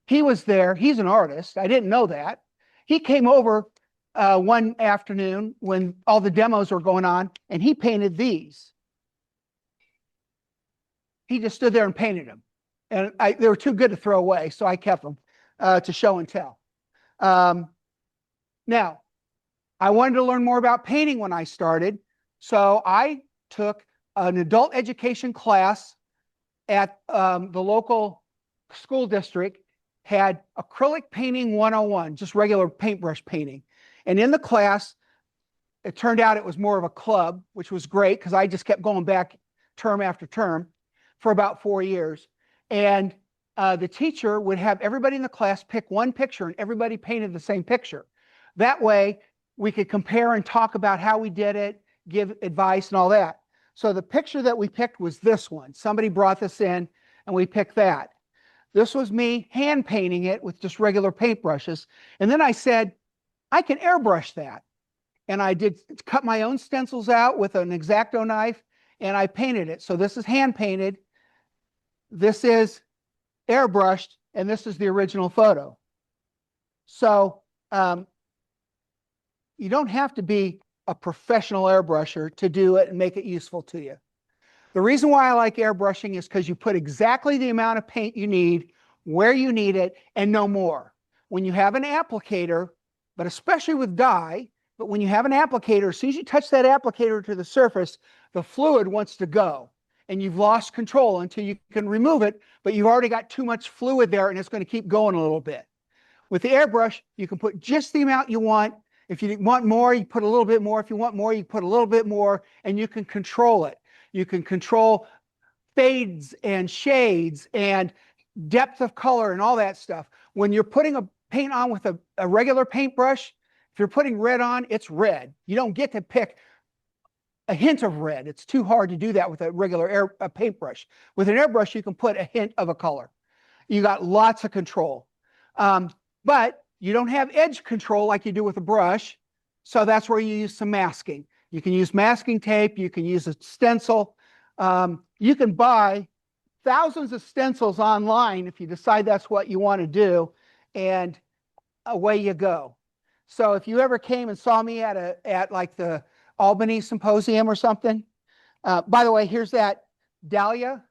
he was there. He's an artist. I didn't know that. He came over one afternoon when all the demos were going on, and he painted these. He just stood there and painted them. And they were too good to throw away, so I kept them to show and tell. Now, I wanted to learn more about painting when I started, so I took an adult education class at the local school district, had acrylic painting 101, just regular paintbrush painting. And in the class, it turned out it was more of a club, which was great because I just kept going back term after term for about 4 years. And the teacher would have everybody in the class pick one picture, and everybody painted the same picture. That way, we could compare and talk about how we did it, give advice and all that. So the picture that we picked was this one. Somebody brought this in, and we picked that. This was me hand painting it with just regular paintbrushes. And then I said, I can airbrush that. And I did cut my own stencils out with an X-Acto knife and I painted it. So this is hand painted. This is airbrushed, and this is the original photo. So you don't have to be a professional airbrusher to do it and make it useful to you. The reason why I like airbrushing is because you put exactly the amount of paint you need, where you need it, and no more. When you have an applicator, but especially with dye, but when you have an applicator, as soon as you touch that applicator to the surface, the fluid wants to go. And you've lost control until you can remove it, but you've already got too much fluid there and it's going to keep going a little bit. With the airbrush, you can put just the amount you want. If you want more, you put a little bit more. If you want more, you put a little bit more, and you can control it. You can control fades and shades and depth of color and all that stuff. When you're putting a paint on with a regular paintbrush, if you're putting red on, it's red. You don't get to pick a hint of red. It's too hard to do that with a regular paintbrush. With an airbrush, you can put a hint of a color. You got lots of control. But you don't have edge control like you do with a brush. So that's where you use some masking. You can use masking tape. You can use a stencil. You can buy thousands of stencils online if you decide that's what you want to do. And away you go. So if you ever came and saw me at like the Albany Symposium or something, by the way, here's that dahlia.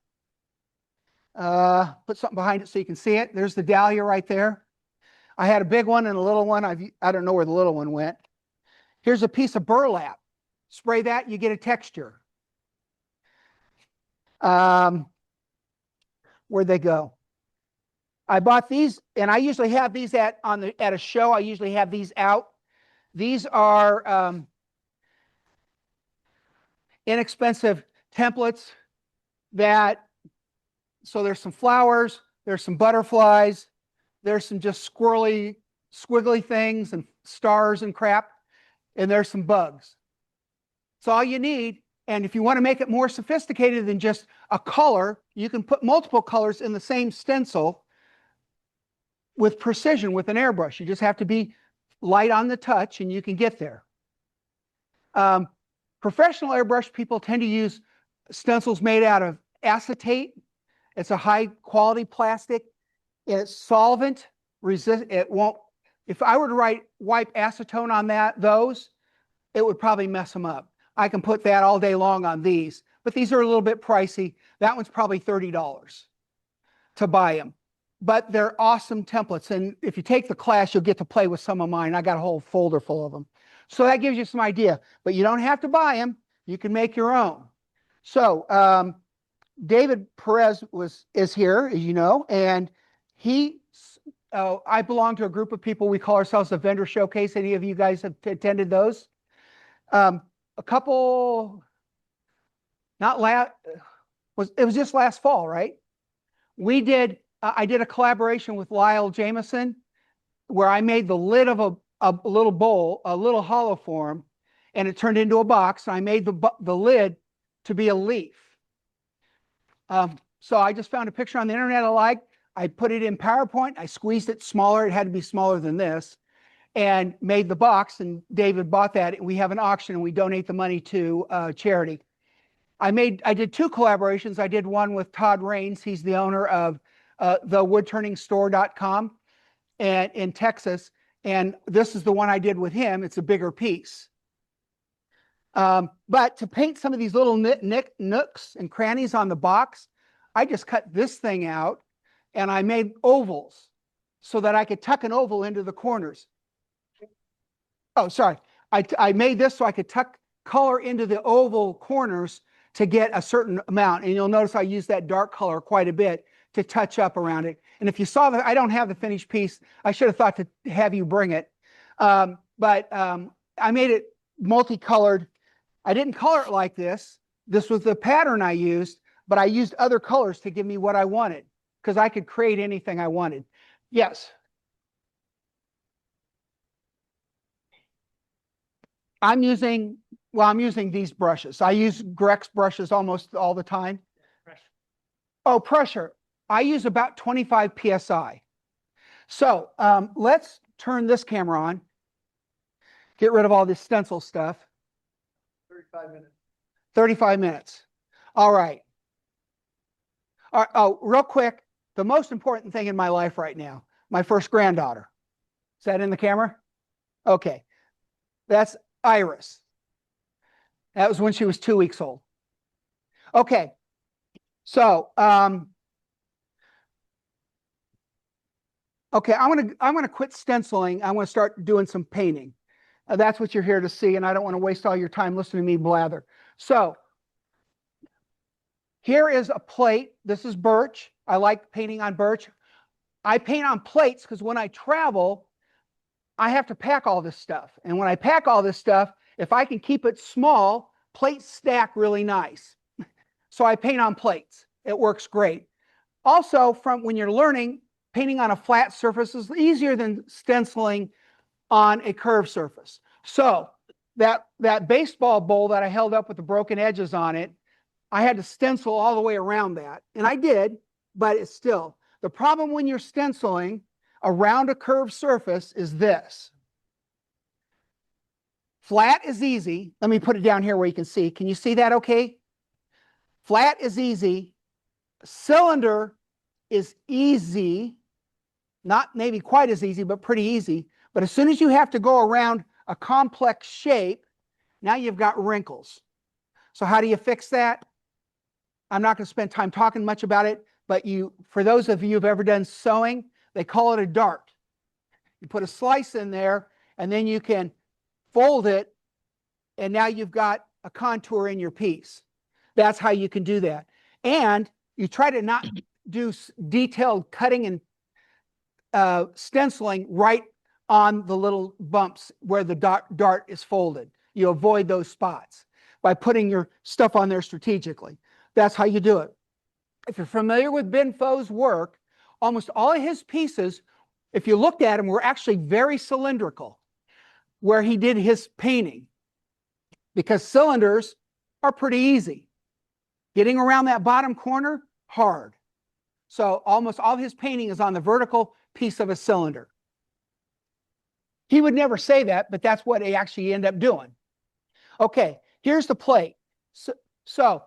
Put something behind it so you can see it. There's the dahlia right there. I had a big one and a little one. I don't know where the little one went. Here's a piece of burlap. Spray that, you get a texture. Where'd they go? I bought these, and I usually have these at a show. I usually have these out. These are inexpensive templates so there's some flowers, there's some butterflies, there's some just squiggly things and stars and crap, and there's some bugs. It's all you need. And if you want to make it more sophisticated than just a color, you can put multiple colors in the same stencil with precision with an airbrush. You just have to be light on the touch and you can get there. Professional airbrush people tend to use stencils made out of acetate. It's a high quality plastic. It's solvent resistant. It won't, if I were to wipe acetone on those, it would probably mess them up. I can put that all day long on these, but these are a little bit pricey. That one's probably $30 to buy them, but they're awesome templates. And if you take the class, you'll get to play with some of mine. I got a whole folder full of them. So that gives you some idea, but you don't have to buy them. You can make your own. So David Perez is here, as you know, and I belong to a group of people. We call ourselves the Vendor Showcase. Any of you guys have attended those? A couple, it was just last fall, right? I did a collaboration with Lyle Jameson where I made the lid of a little bowl, a little hollow form, and it turned into a box. And I made the lid to be a leaf. So I just found a picture on the internet I liked. I put it in PowerPoint. I squeezed it smaller. It had to be smaller than this, and made the box. And David bought that. We have an auction and we donate the money to charity. I did two collaborations. I did one with Todd Raines. He's the owner of the woodturningstore.com and in Texas. And this is the one I did with him. It's a bigger piece. But to paint some of these little nooks and crannies on the box, I just cut this thing out and I made ovals so that I could tuck an oval into the corners. Oh, sorry. I made this so I could tuck color into the oval corners to get a certain amount. And you'll notice I use that dark color quite a bit to touch up around it. And if you saw that, I don't have the finished piece. I should have thought to have you bring it. But I made it multicolored. I didn't color it like this. This was the pattern I used, but I used other colors to give me what I wanted because I could create anything I wanted. Yes. I'm using these brushes. I use Grex brushes almost all the time. Oh, pressure. I use about 25 PSI. So let's turn this camera on. Get rid of all this stencil stuff. 35 minutes. 35 minutes. All right. Oh, real quick, the most important thing in my life right now, my first granddaughter. Is that in the camera? Okay. That's Iris. That was when she was 2 weeks old. Okay. So, okay, I'm gonna quit stenciling. I want to start doing some painting. That's what you're here to see, and I don't want to waste all your time listening to me blather. So, here is a plate. This is birch. I like painting on birch. I paint on plates because when I travel, I have to pack all this stuff. And when I pack all this stuff, if I can keep it small, plates stack really nice. So I paint on plates. It works great. Also, from when you're learning, painting on a flat surface is easier than stenciling on a curved surface. So that baseball bowl that I held up with the broken edges on it, I had to stencil all the way around that. And I did, but it's still. The problem when you're stenciling around a curved surface is this. Flat is easy. Let me put it down here where you can see. Can you see that okay? Flat is easy. Cylinder is easy. Not maybe quite as easy, but pretty easy. But as soon as you have to go around a complex shape, now you've got wrinkles. So how do you fix that? I'm not going to spend time talking much about it, but for those of you who've ever done sewing, they call it a dart. You put a slice in there, and then you can fold it, and now you've got a contour in your piece. That's how you can do that. And you try to not do detailed cutting and stenciling right on the little bumps where the dart is folded. You avoid those spots by putting your stuff on there strategically. That's how you do it. If you're familiar with Ben Fo's work, almost all of his pieces, if you looked at them, were actually very cylindrical where he did his painting, because cylinders are pretty easy. Getting around that bottom corner, hard. So almost all of his painting is on the vertical piece of a cylinder. He would never say that, but that's what he actually ended up doing. Okay, here's the plate. So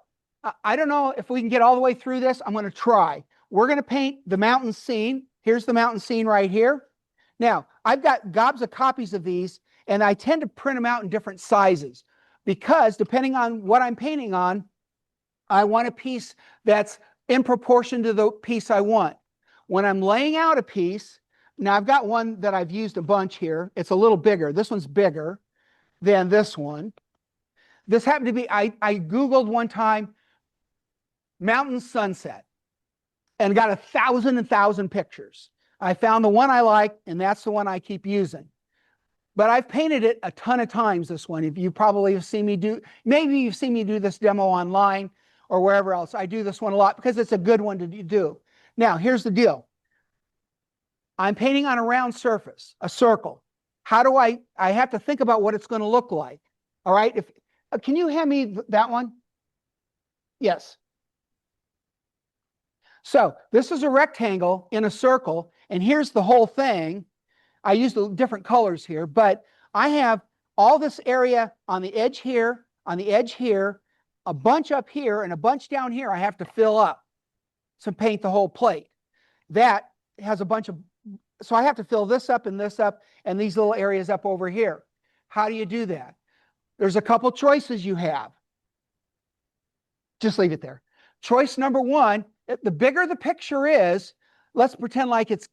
I don't know if we can get all the way through this. I'm going to try. We're going to paint the mountain scene. Here's the mountain scene right here. Now, I've got gobs of copies of these, and I tend to print them out in different sizes because depending on what I'm painting on, I want a piece that's in proportion to the piece I want. When I'm laying out a piece, now I've got one that I've used a bunch here. It's a little bigger. This one's bigger than this one. This happened to be, I Googled one time, mountain sunset, and got 1,000 pictures. I found the one I like, and that's the one I keep using. But I've painted it a ton of times, this one. If you probably have seen me do, maybe you've seen me do this demo online or wherever else. I do this one a lot because it's a good one to do. Now, here's the deal. I'm painting on a round surface, a circle. How do I have to think about what it's going to look like. All right. Can you hand me that one? Yes. So this is a rectangle in a circle, and here's the whole thing. I used the different colors here, but I have all this area on the edge here, on the edge here, a bunch up here, and a bunch down here I have to fill up to paint the whole plate. That has a bunch of, so I have to fill this up, and these little areas up over here. How do you do that? There's a couple choices you have. Just leave it there. Choice number one, the bigger the picture is, let's pretend like it's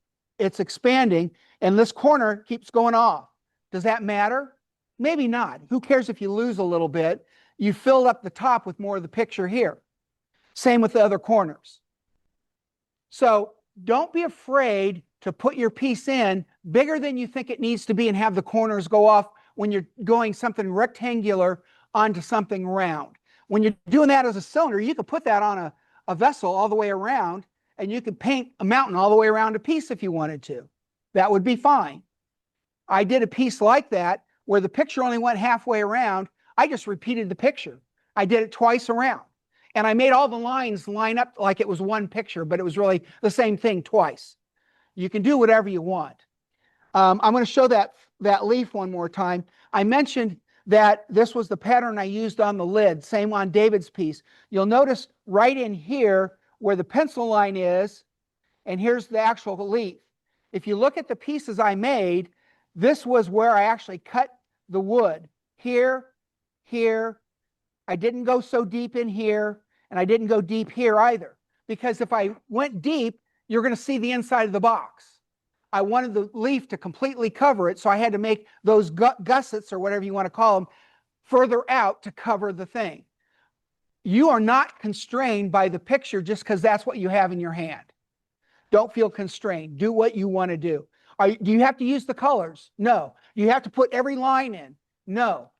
expanding, and this corner keeps going off. Does that matter? Maybe not. Who cares if you lose a little bit? You filled up the top with more of the picture here. Same with the other corners. So don't be afraid to put your piece in bigger than you think it needs to be and have the corners go off when you're going something rectangular onto something round. When you're doing that as a cylinder, you could put that on a vessel all the way around, and you could paint a mountain all the way around a piece if you wanted to. That would be fine. I did a piece like that where the picture only went halfway around. I just repeated the picture. I did it twice around. And I made all the lines line up like it was one picture, but it was really the same thing twice. You can do whatever you want. I'm going to show that leaf one more time. I mentioned that this was the pattern I used on the lid, same on David's piece. You'll notice right in here where the pencil line is, and here's the actual leaf. If you look at the pieces I made, this was where I actually cut the wood. Here, here. I didn't go so deep in here, and I didn't go deep here either. Because if I went deep, you're going to see the inside of the box. I wanted the leaf to completely cover it, so I had to make those gussets, or whatever you want to call them, further out to cover the thing. You are not constrained by the picture just because that's what you have in your hand. Don't feel constrained. Do what you want to do. Do you have to use the colors? No. Do you have to put every line in? No.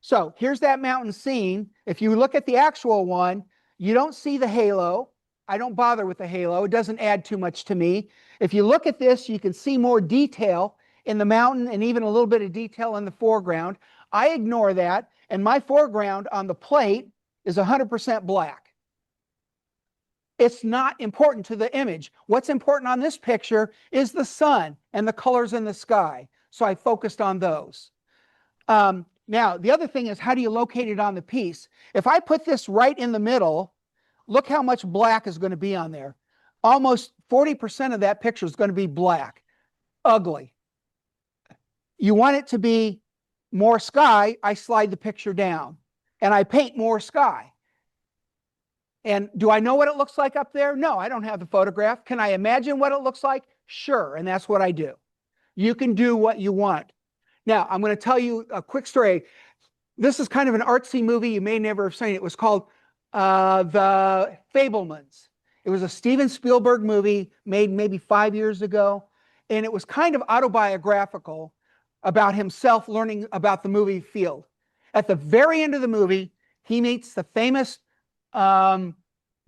So here's that mountain scene. If you look at the actual one, you don't see the halo. I don't bother with the halo. It doesn't add too much to me. If you look at this, you can see more detail in the mountain and even a little bit of detail in the foreground. I ignore that, and my foreground on the plate is 100% black. It's not important to the image. What's important on this picture is the sun and the colors in the sky. So I focused on those. Now, the other thing is, how do you locate it on the piece? If I put this right in the middle, look how much black is going to be on there. Almost 40% of that picture is going to be black. Ugly. You want it to be more sky, I slide the picture down and I paint more sky. And do I know what it looks like up there? No, I don't have the photograph. Can I imagine what it looks like? Sure, and that's what I do. You can do what you want. Now, I'm going to tell you a quick story. This is kind of an artsy movie. You may never have seen it. It was called The Fabelmans. It was a Steven Spielberg movie made maybe 5 years ago. And it was kind of autobiographical about himself learning about the movie field. At the very end of the movie, he meets the famous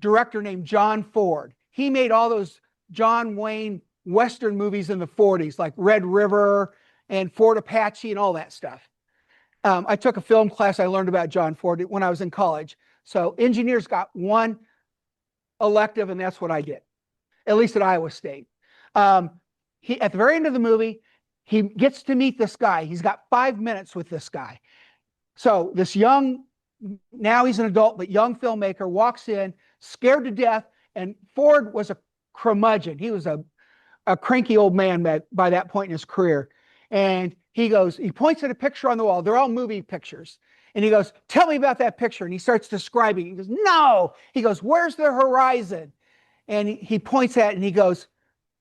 director named John Ford. He made all those John Wayne Western movies in the 40s, like Red River and Fort Apache and all that stuff. I took a film class. I learned about John Ford when I was in college. So engineers got one elective, and that's what I did, at least at Iowa State. At the very end of the movie, he gets to meet this guy. He's got 5 minutes with this guy. So this young, now he's an adult, but young filmmaker walks in, scared to death, and Ford was a curmudgeon. He was a cranky old man by that point in his career. And he points at a picture on the wall. They're all movie pictures. And he goes, "Tell me about that picture." And he starts describing it. He goes, "No." He goes, "Where's the horizon?" And he points at it and he goes,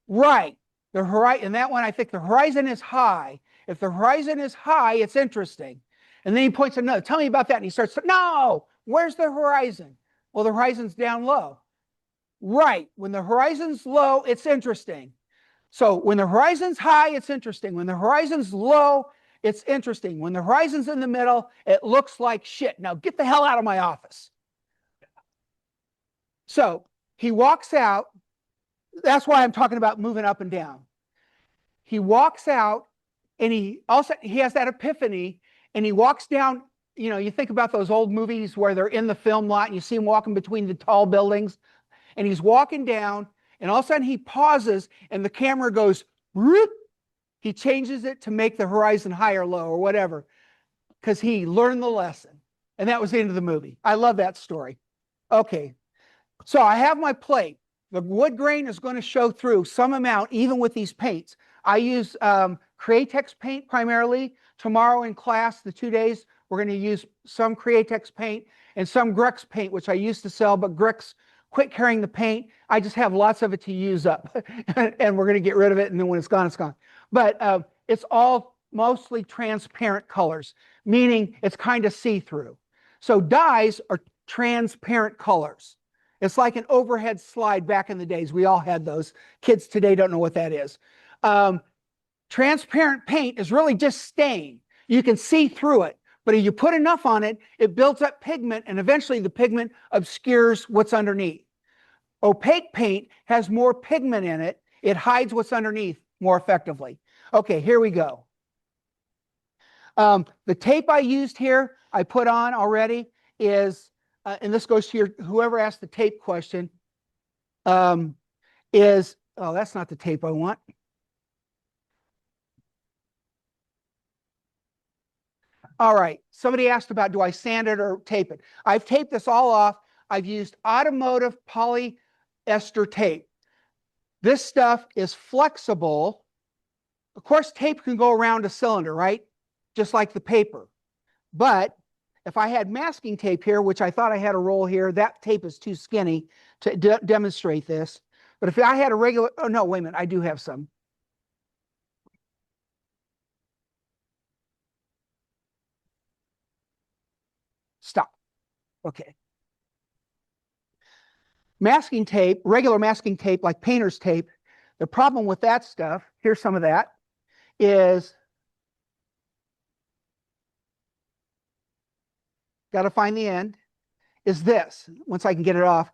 "Right. The horizon." And that one, I think the horizon is high. If the horizon is high, it's interesting. And then he points at another. "Tell me about that." And he starts, "No. Where's the horizon?" "Well, the horizon's down low." "Right. When the horizon's low, it's interesting." So when the horizon's high, it's interesting. When the horizon's low, it's interesting. When the horizon's in the middle, it looks like shit. Now get the hell out of my office. So he walks out. That's why I'm talking about moving up and down. He walks out and he has that epiphany, and he walks down. You know, you think about those old movies where they're in the film lot and you see him walking between the tall buildings, and he's walking down. And all of a sudden he pauses and the camera goes, whoop. He changes it to make the horizon high or low or whatever, because he learned the lesson. And that was the end of the movie. I love that story. Okay, so I have my plate. The wood grain is going to show through some amount, even with these paints. I use Createx paint primarily. Tomorrow in class, the 2 days, we're going to use some Createx paint and some Grex paint, which I used to sell, but Grex quit carrying the paint. I just have lots of it to use up and we're going to get rid of it. And then when it's gone, it's gone. But it's all mostly transparent colors, meaning it's kind of see-through. So dyes are transparent colors. It's like an overhead slide back in the days. We all had those. Kids today don't know what that is. Transparent paint is really just stain. You can see through it. But if you put enough on it, it builds up pigment, and eventually the pigment obscures what's underneath. Opaque paint has more pigment in it. It hides what's underneath more effectively. Okay, here we go. The tape I used here, I put on already, is and this goes to your, whoever asked the tape question, oh, that's not the tape I want. All right, somebody asked about, do I sand it or tape it? I've taped this all off. I've used automotive polyester tape. This stuff is flexible. Of course, tape can go around a cylinder, right? Just like the paper. But if I had masking tape here, which I thought I had a roll here, that tape is too skinny to demonstrate this. But if I had a regular, oh no, wait a minute, I do have some. Stop. Okay. Masking tape, regular masking tape like painter's tape, the problem with that stuff, here's some of that, is got to find the end, is this. Once I can get it off,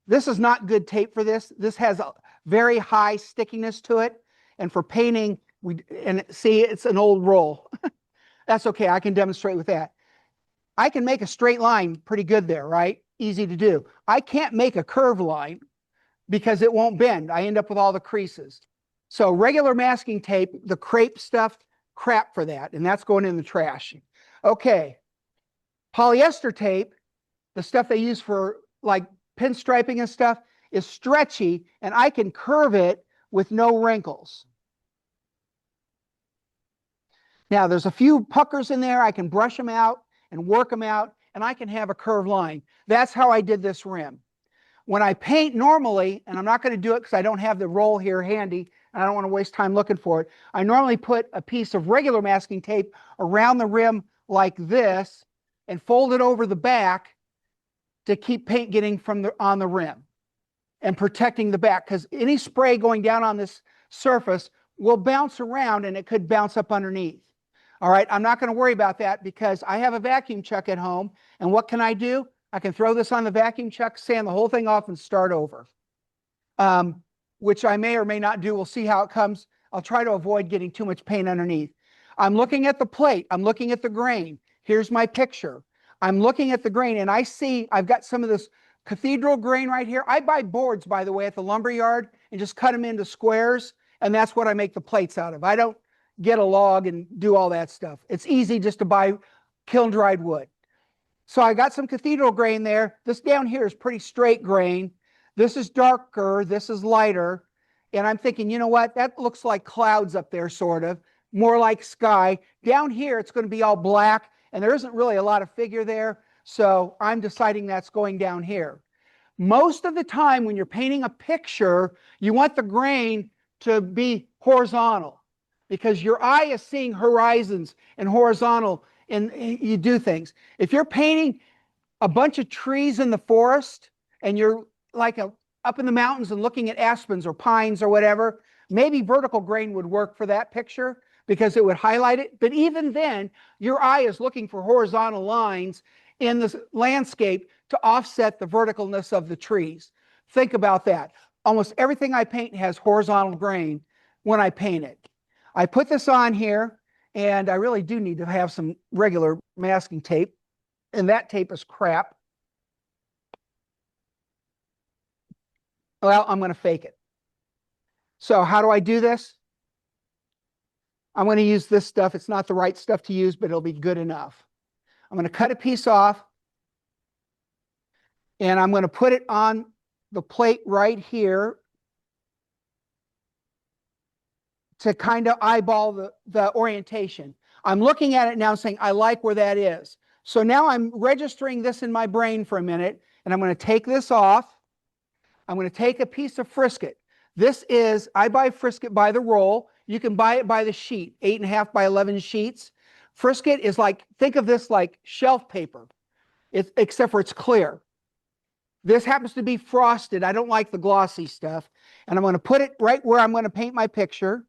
this is not good tape for this. This has a very high stickiness to it. And for painting, and see, it's an old roll. That's okay, I can demonstrate with that. I can make a straight line pretty good there, right? Easy to do. I can't make a curved line because it won't bend. I end up with all the creases. So regular masking tape, the crepe stuff, crap for that. And that's going in the trash. Okay. Polyester tape, the stuff they use for like pinstriping and stuff, is stretchy and I can curve it with no wrinkles. Now there's a few puckers in there. I can brush them out and work them out and I can have a curved line. That's how I did this rim. When I paint normally, and I'm not going to do it because I don't have the roll here handy, and I don't want to waste time looking for it, I normally put a piece of regular masking tape around the rim like this and fold it over the back to keep paint getting from on the rim and protecting the back, because any spray going down on this surface will bounce around and it could bounce up underneath. All right, I'm not going to worry about that because I have a vacuum chuck at home, and what can I do? I can throw this on the vacuum chuck, sand the whole thing off, and start over, which I may or may not do. We'll see how it comes. I'll try to avoid getting too much paint underneath. I'm looking at the plate. I'm looking at the grain. Here's my picture. I'm looking at the grain, and I see I've got some of this cathedral grain right here. I buy boards, by the way, at the lumber yard and just cut them into squares, and that's what I make the plates out of. I don't get a log and do all that stuff. It's easy just to buy kiln-dried wood. So I got some cathedral grain there. This down here is pretty straight grain. This is darker, this is lighter. And I'm thinking, you know what? That looks like clouds up there, sort of. More like sky. Down here, it's going to be all black, and there isn't really a lot of figure there. So I'm deciding that's going down here. Most of the time when you're painting a picture, you want the grain to be horizontal because your eye is seeing horizons and horizontal, and you do things. If you're painting a bunch of trees in the forest and you're like up in the mountains and looking at aspens or pines or whatever, maybe vertical grain would work for that picture because it would highlight it. But even then, your eye is looking for horizontal lines in the landscape to offset the verticalness of the trees. Think about that. Almost everything I paint has horizontal grain when I paint it. I put this on here, and I really do need to have some regular masking tape, and that tape is crap. Well, I'm going to fake it. So how do I do this? I'm going to use this stuff. It's not the right stuff to use, but it'll be good enough. I'm going to cut a piece off, and I'm going to put it on the plate right here to kind of eyeball the orientation. I'm looking at it now saying, I like where that is. So now I'm registering this in my brain for a minute, and I'm going to take this off. I'm going to take a piece of Frisket. This is, I buy Frisket by the roll. You can buy it by the sheet, 8.5 by 11 sheets. Frisket is like, think of this like shelf paper, except for it's clear. This happens to be frosted. I don't like the glossy stuff. And I'm going to put it right where I'm going to paint my picture.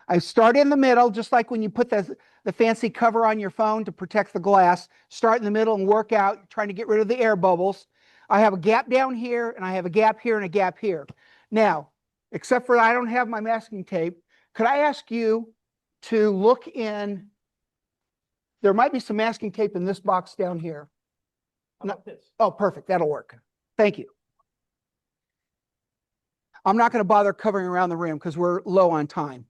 I start in the middle, just like when you put the fancy cover on your phone to protect the glass. Start in the middle and work out, trying to get rid of the air bubbles. I have a gap down here, and I have a gap here and a gap here. Now, except for I don't have my masking tape, could I ask you to look in? There might be some masking tape in this box down here. How about this? Oh, perfect. That'll work. Thank you. I'm not going to bother covering around the rim because we're low on time.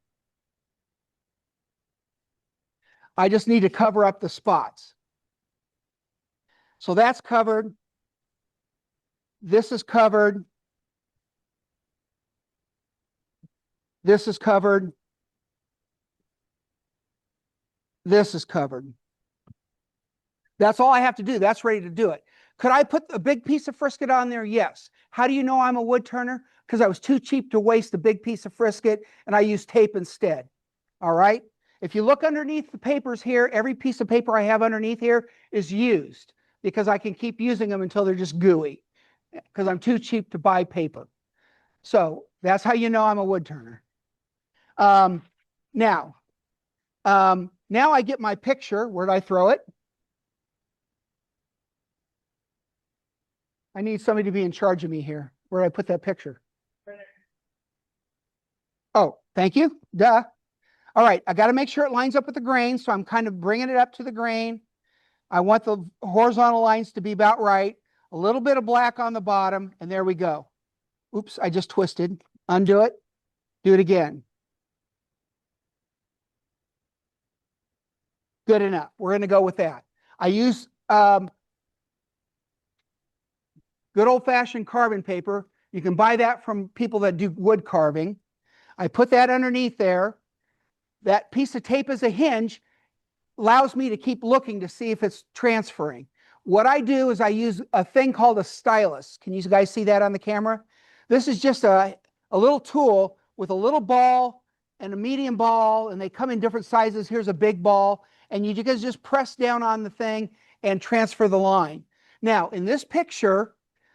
I just need to cover up the spots. So that's covered. This is covered. This is covered. This is covered. That's all I have to do. That's ready to do it. Could I put a big piece of frisket on there? Yes. How do you know I'm a wood turner? Because I was too cheap to waste a big piece of frisket and I used tape instead. All right. If you look underneath the papers here, every piece of paper I have underneath here is used because I can keep using them until they're just gooey because I'm too cheap to buy paper. So that's how you know I'm a wood turner. Now I get my picture. Where'd I throw it? I need somebody to be in charge of me here. Where'd I put that picture? Oh, thank you. Duh. All right, I got to make sure it lines up with the grain, so I'm kind of bringing it up to the grain. I want the horizontal lines to be about right. A little bit of black on the bottom, and there we go. Oops, I just twisted. Undo it. Do it again. Good enough. We're going to go with that. I use good old-fashioned carbon paper. You can buy that from people that do wood carving. I put that underneath there. That piece of tape as a hinge allows me to keep looking to see if it's transferring. What I do is I use a thing called a stylus. Can you guys see that on the camera? This is just a little tool with a little ball and a medium ball, and they come in different sizes. Here's a big ball, and you guys just press down on the thing and transfer the line. Now, in this picture,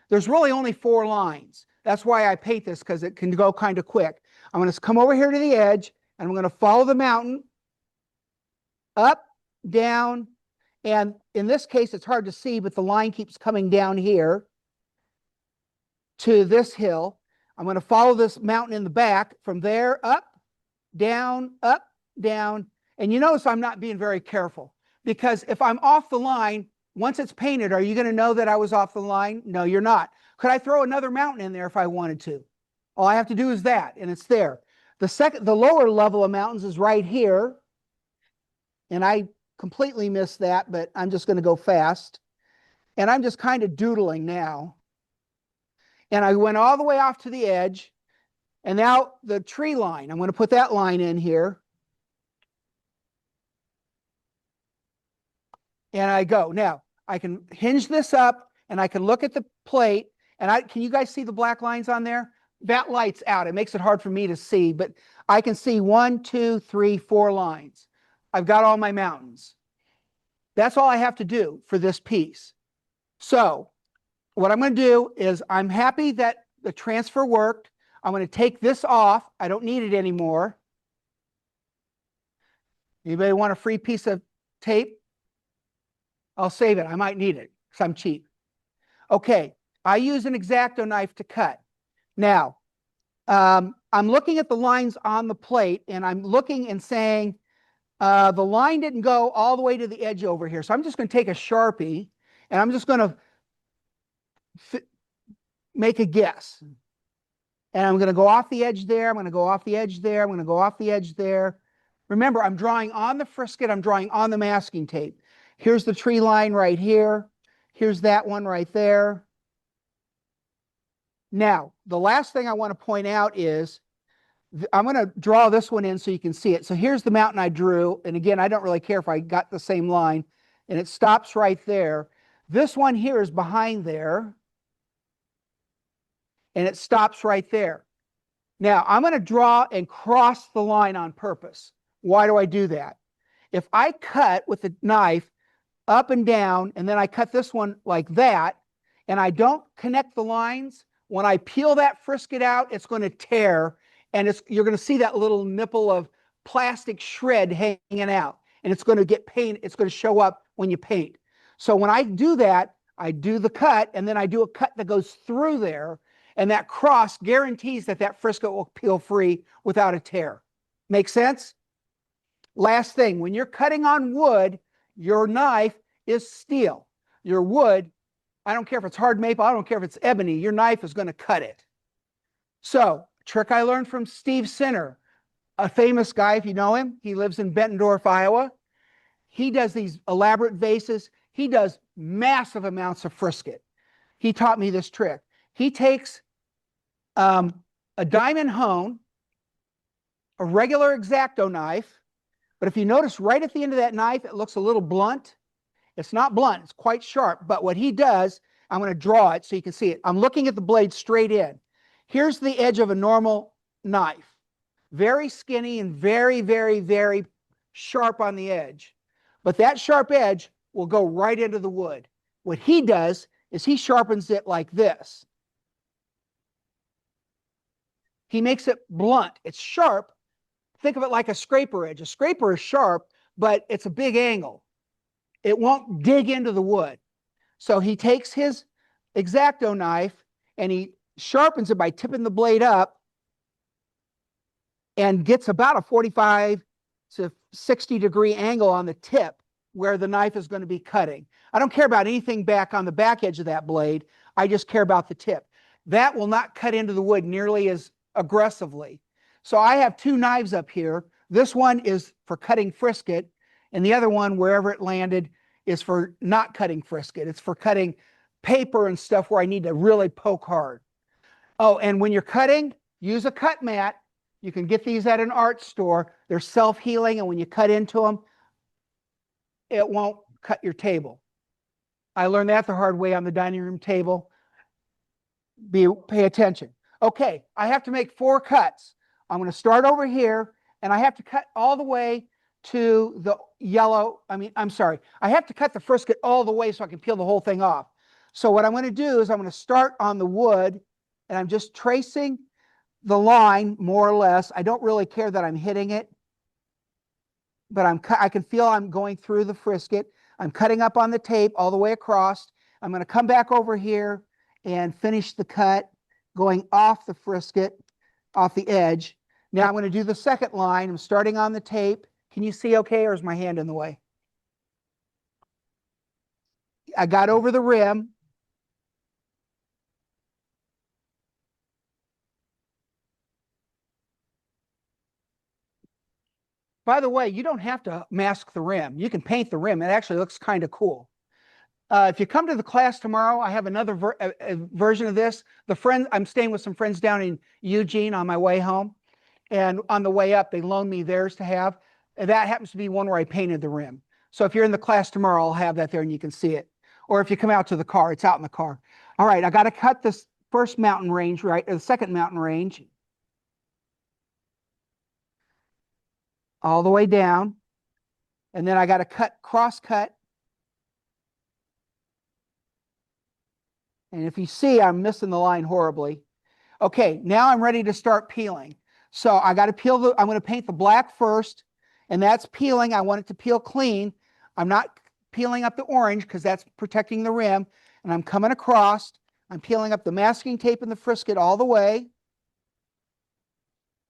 there's really only 4 lines. That's why I paint this, because it can go kind of quick. I'm going to come over here to the edge, and I'm going to follow the mountain up, down, and in this case, it's hard to see, but the line keeps coming down here to this hill. I'm going to follow this mountain in the back from there up, down, and you notice I'm not being very careful, because if I'm off the line, once it's painted, are you going to know that I was off the line? No, you're not. Could I throw another mountain in there if I wanted to? All I have to do is that, and it's there. The lower level of mountains is right here, and I completely missed that, but I'm just going to go fast. And I'm just kind of doodling now. And I went all the way off to the edge, and now the tree line, I'm going to put that line in here. And I go. Now, I can hinge this up, and I can look at the plate, and can you guys see the black lines on there? That light's out. It makes it hard for me to see, but I can see 1, 2, 3, 4 lines. I've got all my mountains. That's all I have to do for this piece. So what I'm going to do is, I'm happy that the transfer worked. I'm going to take this off. I don't need it anymore. Anybody want a free piece of tape? I'll save it. I might need it because I'm cheap. Okay, I use an X-Acto knife to cut. Now, I'm looking at the lines on the plate, and I'm looking and saying, the line didn't go all the way to the edge over here. So I'm just going to take a Sharpie, and I'm just going to make a guess. And I'm going to go off the edge there. I'm going to go off the edge there. I'm going to go off the edge there. Remember, I'm drawing on the frisket. I'm drawing on the masking tape. Here's the tree line right here. Here's that one right there. Now, the last thing I want to point out is, I'm going to draw this one in so you can see it. So here's the mountain I drew. And again, I don't really care if I got the same line. And it stops right there. This one here is behind there. And it stops right there. Now, I'm going to draw and cross the line on purpose. Why do I do that? If I cut with a knife up and down, and then I cut this one like that, and I don't connect the lines, when I peel that frisket out, it's going to tear, and you're going to see that little nipple of plastic shred hanging out, and it's going to get paint. It's going to show up when you paint. So when I do that, I do the cut, and then I do a cut that goes through there, and that cross guarantees that that frisket will peel free without a tear. Make sense? Last thing, when you're cutting on wood, your knife is steel. Your wood I don't care if it's hard maple, I don't care if it's ebony, your knife is going to cut it. So, trick I learned from Steve Sinner, a famous guy, if you know him. He lives in Bettendorf, Iowa. He does these elaborate vases. He does massive amounts of frisket. He taught me this trick. He takes a diamond hone, a regular X-Acto knife, but if you notice right at the end of that knife, it looks a little blunt. It's not blunt, it's quite sharp, but what he does, I'm going to draw it so you can see it. I'm looking at the blade straight in. Here's the edge of a normal knife. Very skinny and very, very, very sharp on the edge. But that sharp edge will go right into the wood. What he does is he sharpens it like this. He makes it blunt. It's sharp. Think of it like a scraper edge. A scraper is sharp, but it's a big angle. It won't dig into the wood. So he takes his X-Acto knife and he sharpens it by tipping the blade up and gets about a 45 to 60-degree angle on the tip where the knife is going to be cutting. I don't care about anything back on the back edge of that blade. I just care about the tip. That will not cut into the wood nearly as aggressively. So I have two knives up here. This one is for cutting frisket, and the other one, wherever it landed, is for not cutting frisket. It's for cutting paper and stuff where I need to really poke hard. Oh, and when you're cutting, use a cut mat. You can get these at an art store. They're self-healing, and when you cut into them, it won't cut your table. I learned that the hard way on the dining room table. Pay attention. Okay, I have to make 4 cuts. I'm going to start over here, and I have to cut all the way to the yellow. I have to cut the frisket all the way so I can peel the whole thing off. So what I'm going to do is I'm going to start on the wood, and I'm just tracing the line more or less. I don't really care that I'm hitting it, but I can feel I'm going through the frisket. I'm cutting up on the tape all the way across. I'm going to come back over here and finish the cut going off the frisket, off the edge. Now I'm going to do the second line. I'm starting on the tape. Can you see okay, or is my hand in the way? I got over the rim. By the way, you don't have to mask the rim. You can paint the rim. It actually looks kind of cool. If you come to the class tomorrow, I have another version of this. I'm staying with some friends down in Eugene on my way home. And on the way up, they loaned me theirs to have. And that happens to be one where I painted the rim. So if you're in the class tomorrow, I'll have that there and you can see it. Or if you come out to the car, it's out in the car. All right, I got to cut this first mountain range, right? Or the second mountain range. All the way down. And then I got to cross cut. And if you see, I'm missing the line horribly. Okay, now I'm ready to start peeling. So I got to peel I'm going to paint the black first, and that's peeling. I want it to peel clean. I'm not peeling up the orange because that's protecting the rim. And I'm coming across. I'm peeling up the masking tape and the frisket all the way.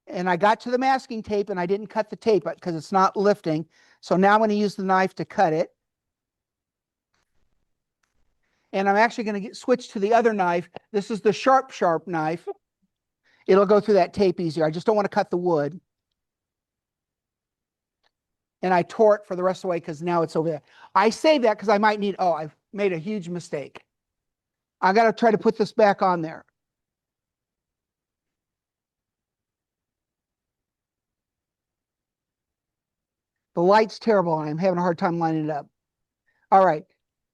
And I got to the masking tape and I didn't cut the tape because it's not lifting. So now I'm going to use the knife to cut it. And I'm actually going to switch to the other knife. This is the sharp knife. It'll go through that tape easier. I just don't want to cut the wood. And I tore it for the rest of the way because now it's over there. I saved that because I might need, I've made a huge mistake. I got to try to put this back on there. The light's terrible and I'm having a hard time lining it up. All right.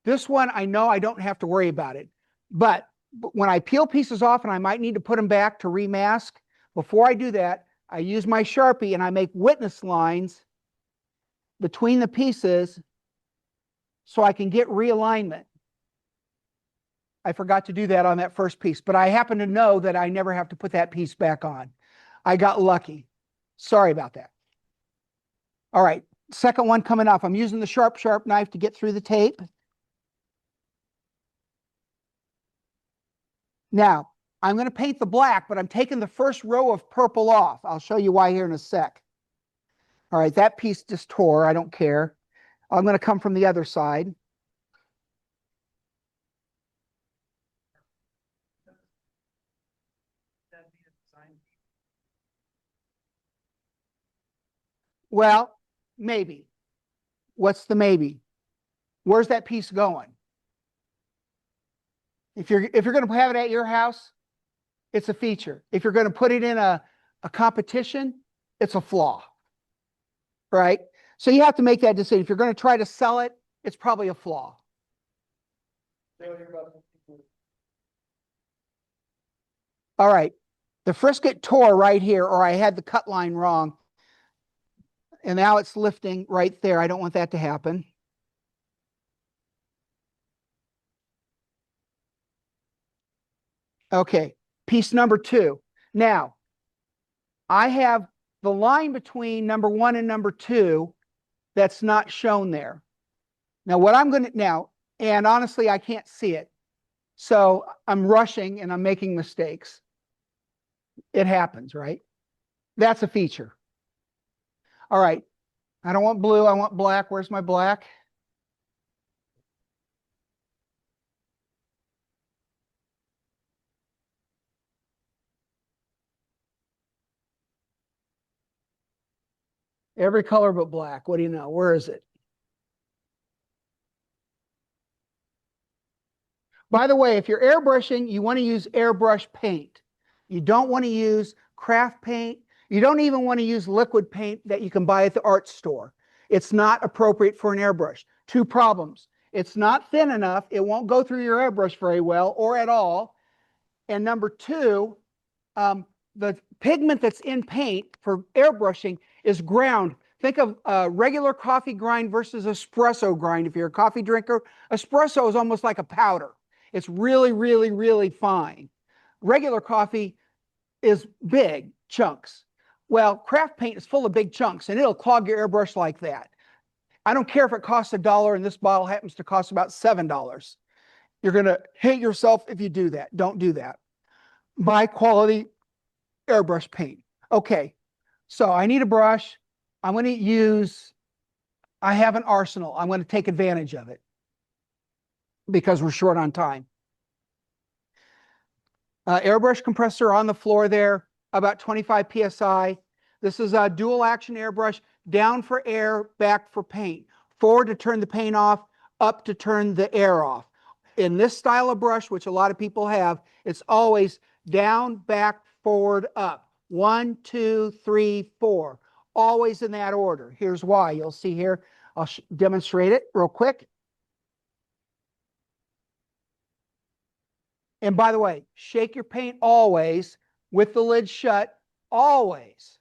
This one, I know I don't have to worry about it. But when I peel pieces off and I might need to put them back to remask, before I do that, I use my Sharpie and I make witness lines between the pieces so I can get realignment. I forgot to do that on that first piece, but I happen to know that I never have to put that piece back on. I got lucky. Sorry about that. All right, second one coming off. I'm using the sharp knife to get through the tape. Now, I'm going to paint the black, but I'm taking the first row of purple off. I'll show you why here in a sec. All right, that piece just tore. I don't care. I'm going to come from the other side. Well, maybe. What's the maybe? Where's that piece going? If you're going to have it at your house, it's a feature. If you're going to put it in a competition, it's a flaw. Right? So you have to make that decision. If you're going to try to sell it, it's probably a flaw. All right. The frisket tore right here, or I had the cut line wrong. And now it's lifting right there. I don't want that to happen. Okay, piece number 2. Now, I have the line between number 1 and number 2 that's not shown there. Now, what I'm going to now, and honestly, I can't see it. So I'm rushing and I'm making mistakes. It happens, right? That's a feature. All right. I don't want blue. I want black. Where's my black? Every color but black. What do you know? Where is it? By the way, if you're airbrushing, you want to use airbrush paint. You don't want to use craft paint. You don't even want to use liquid paint that you can buy at the art store. It's not appropriate for an airbrush. 2 problems. It's not thin enough. It won't go through your airbrush very well or at all. And number 2, the pigment that's in paint for airbrushing is ground. Think of regular coffee grind versus espresso grind. If you're a coffee drinker, espresso is almost like a powder. It's really, really, really fine. Regular coffee is big chunks. Well, craft paint is full of big chunks, and it'll clog your airbrush like that. I don't care if it costs $1 and this bottle happens to cost about $7. You're going to hate yourself if you do that. Don't do that. Buy quality airbrush paint. Okay, so I need a brush. I'm going to use, I have an arsenal. I'm going to take advantage of it because we're short on time. Airbrush compressor on the floor there, about 25 PSI. This is a dual action airbrush, down for air, back for paint. Forward to turn the paint off, up to turn the air off. In this style of brush, which a lot of people have, it's always down, back, forward, up. 1, 2, 3, 4. Always in that order. Here's why. You'll see here. I'll demonstrate it real quick. And by the way, shake your paint always with the lid shut, always.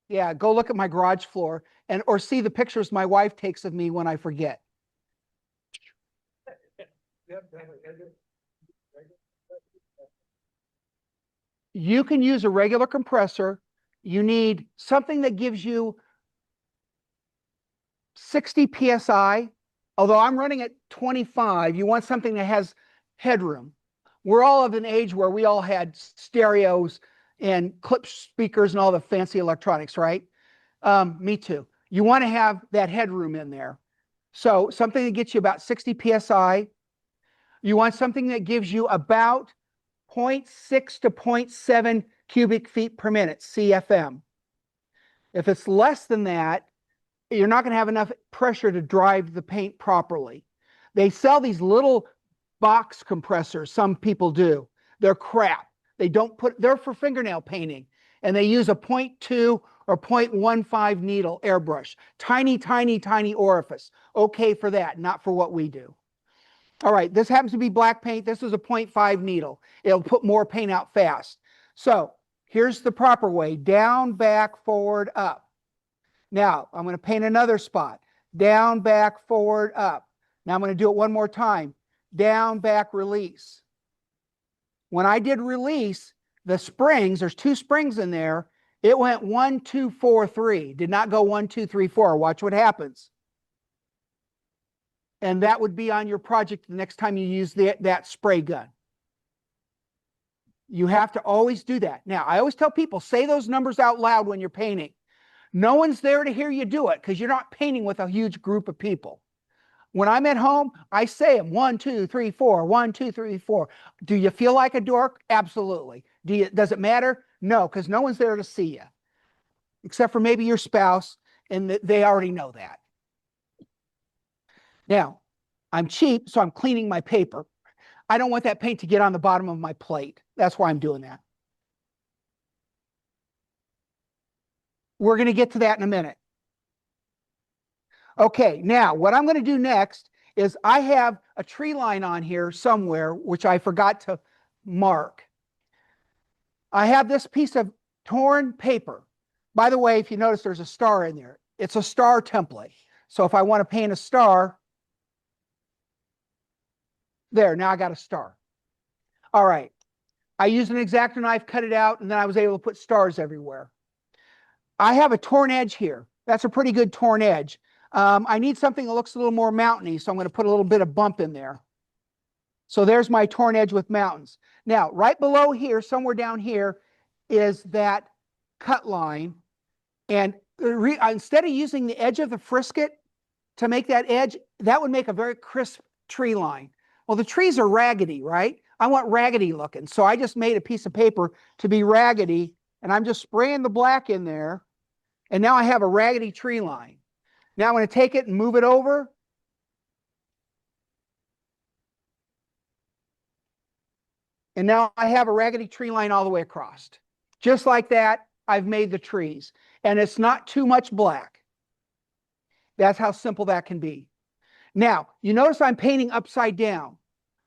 Yeah, go look at my garage floor or see the pictures my wife takes of me when I forget. You can use a regular compressor. You need something that gives you 60 PSI. Although I'm running at 25, you want something that has headroom. We're all of an age where we all had stereos and clip speakers and all the fancy electronics, right? Me too. You want to have that headroom in there. So something that gets you about 60 PSI. You want something that gives you about 0.6 to 0.7 cubic feet per minute, CFM. If it's less than that, you're not going to have enough pressure to drive the paint properly. They sell these little box compressors. Some people do. They're crap. They're for fingernail painting, and they use a 0.2 or 0.15 needle airbrush. Tiny, tiny, tiny orifice. Okay for that, not for what we do. All right, this happens to be black paint. This is a 0.5 needle. It'll put more paint out fast. So here's the proper way. Down, back, forward, up. Now, I'm going to paint another spot. Down, back, forward, up. Now I'm going to do it one more time. Down, back, release. When I did release, the springs, there's 2 springs in there. It went 1, 2, 4, 3. Did not go 1, 2, 3, 4. Watch what happens. And that would be on your project the next time you use that spray gun. You have to always do that. Now, I always tell people, say those numbers out loud when you're painting. No one's there to hear you do it because you're not painting with a huge group of people. When I'm at home, I say them 1, 2, 3, 4, 1, 2, 3, 4. Do you feel like a dork? Absolutely. Does it matter? No, because no one's there to see you, except for maybe your spouse, and they already know that. Now, I'm cheap, so I'm cleaning my paper. I don't want that paint to get on the bottom of my plate. That's why I'm doing that. We're going to get to that in a minute. Okay, now what I'm going to do next is I have a tree line on here somewhere, which I forgot to mark. I have this piece of torn paper. By the way, if you notice, there's a star in there. It's a star template. So if I want to paint a star, there, now I got a star. All right. I used an X-Acto knife, cut it out, and then I was able to put stars everywhere. I have a torn edge here. That's a pretty good torn edge. I need something that looks a little more mountainy, so I'm going to put a little bit of bump in there. So there's my torn edge with mountains. Now, right below here, somewhere down here, is that cut line. And instead of using the edge of the frisket to make that edge, that would make a very crisp tree line. Well, the trees are raggedy, right? I want raggedy looking. So I just made a piece of paper to be raggedy, and I'm just spraying the black in there. And now I have a raggedy tree line. Now I'm going to take it and move it over. And now I have a raggedy tree line all the way across. Just like that, I've made the trees. And it's not too much black. That's how simple that can be. Now, you notice I'm painting upside down.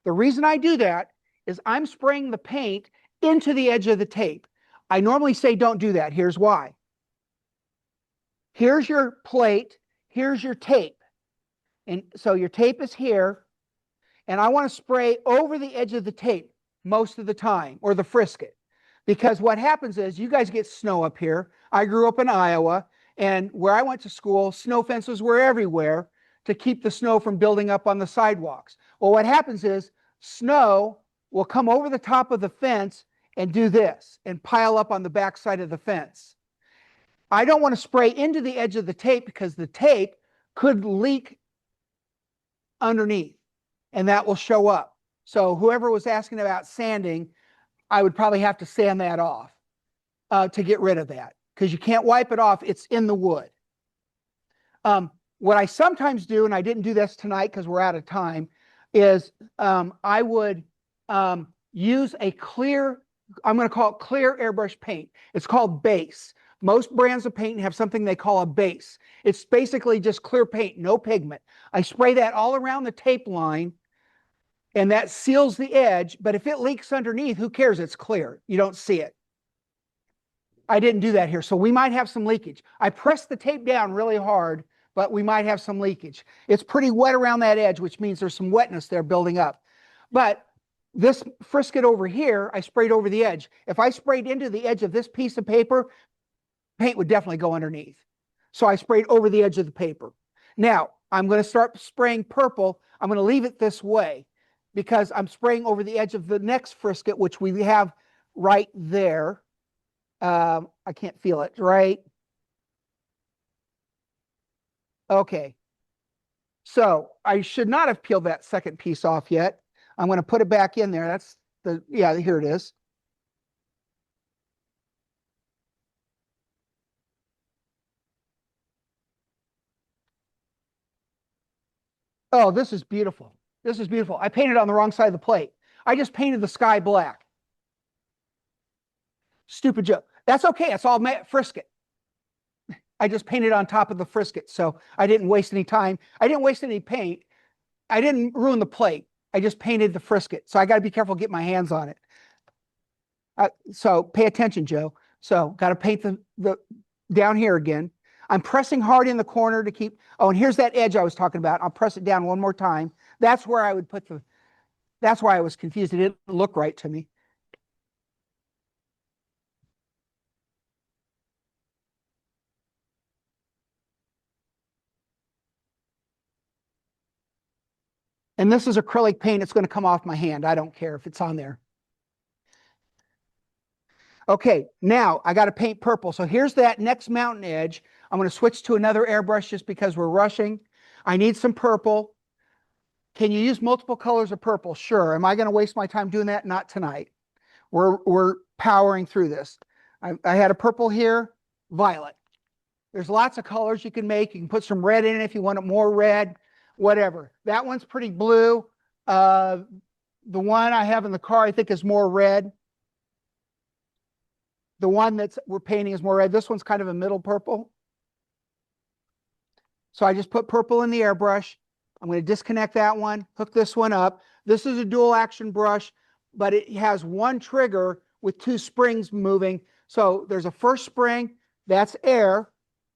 The reason I do that is I'm spraying the paint into the edge of the tape. I normally say don't do that. Here's why. Here's your plate. Here's your tape. And so your tape is here. And I want to spray over the edge of the tape most of the time, or the frisket. Because what happens is you guys get snow up here. I grew up in Iowa, and where I went to school, snow fences were everywhere to keep the snow from building up on the sidewalks. Well, what happens is snow will come over the top of the fence and do this and pile up on the back side of the fence. I don't want to spray into the edge of the tape because the tape could leak underneath, and that will show up. So whoever was asking about sanding, I would probably have to sand that off to get rid of that, because you can't wipe it off. It's in the wood. What I sometimes do, and I didn't do this tonight because we're out of time, is I would use a clear, I'm going to call it clear airbrush paint. It's called base. Most brands of paint have something they call a base. It's basically just clear paint, no pigment. I spray that all around the tape line, and that seals the edge. But if it leaks underneath, who cares? It's clear. You don't see it. I didn't do that here, so we might have some leakage. I pressed the tape down really hard, but we might have some leakage. It's pretty wet around that edge, which means there's some wetness there building up. But this frisket over here, I sprayed over the edge. If I sprayed into the edge of this piece of paper, paint would definitely go underneath. So I sprayed over the edge of the paper. Now, I'm going to start spraying purple. I'm going to leave it this way because I'm spraying over the edge of the next frisket, which we have right there. I can't feel it, right? Okay. So I should not have peeled that second piece off yet. I'm going to put it back in there. That's the, yeah, here it is. Oh, this is beautiful. This is beautiful. I painted on the wrong side of the plate. I just painted the sky black. Stupid joke. That's okay. It's all frisket. I just painted on top of the frisket, so I didn't waste any time. I didn't waste any paint. I didn't ruin the plate. I just painted the frisket, so I got to be careful to get my hands on it. So pay attention, Joe. So got to paint the down here again. I'm pressing hard in the corner to keep, oh, and here's that edge I was talking about. I'll press it down one more time. That's where I would put the, that's why I was confused. It didn't look right to me. And this is acrylic paint. It's going to come off my hand. I don't care if it's on there. Okay, now I got to paint purple. So here's that next mountain edge. I'm going to switch to another airbrush just because we're rushing. I need some purple. Can you use multiple colors of purple? Sure. Am I going to waste my time doing that? Not tonight. We're powering through this. I had a purple here, violet. There's lots of colors you can make. You can put some red in it if you want it more red, whatever. That one's pretty blue. The one I have in the car, I think, is more red. The one that's we're painting is more red. This one's kind of a middle purple. So I just put purple in the airbrush. I'm going to disconnect that one, hook this one up. This is a dual action brush, but it has one trigger with two springs moving. So there's a first spring, that's air.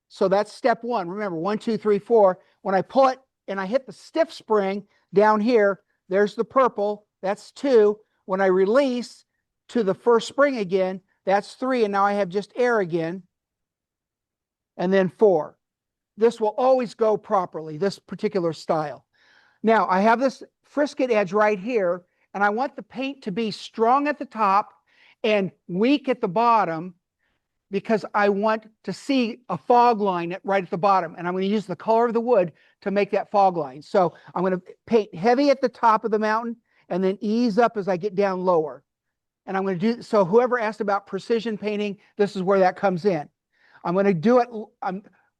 So that's step one. Remember, 1, 2, 3, 4. When I pull it and I hit the stiff spring down here, there's the purple, that's 2. When I release to the first spring again, that's 3. And now I have just air again. And then 4. This will always go properly, this particular style. Now I have this frisket edge right here, and I want the paint to be strong at the top and weak at the bottom, because I want to see a fog line right at the bottom. And I'm going to use the color of the wood to make that fog line. So I'm going to paint heavy at the top of the mountain and then ease up as I get down lower. And I'm going to do, so whoever asked about precision painting, this is where that comes in. I'm going to do it.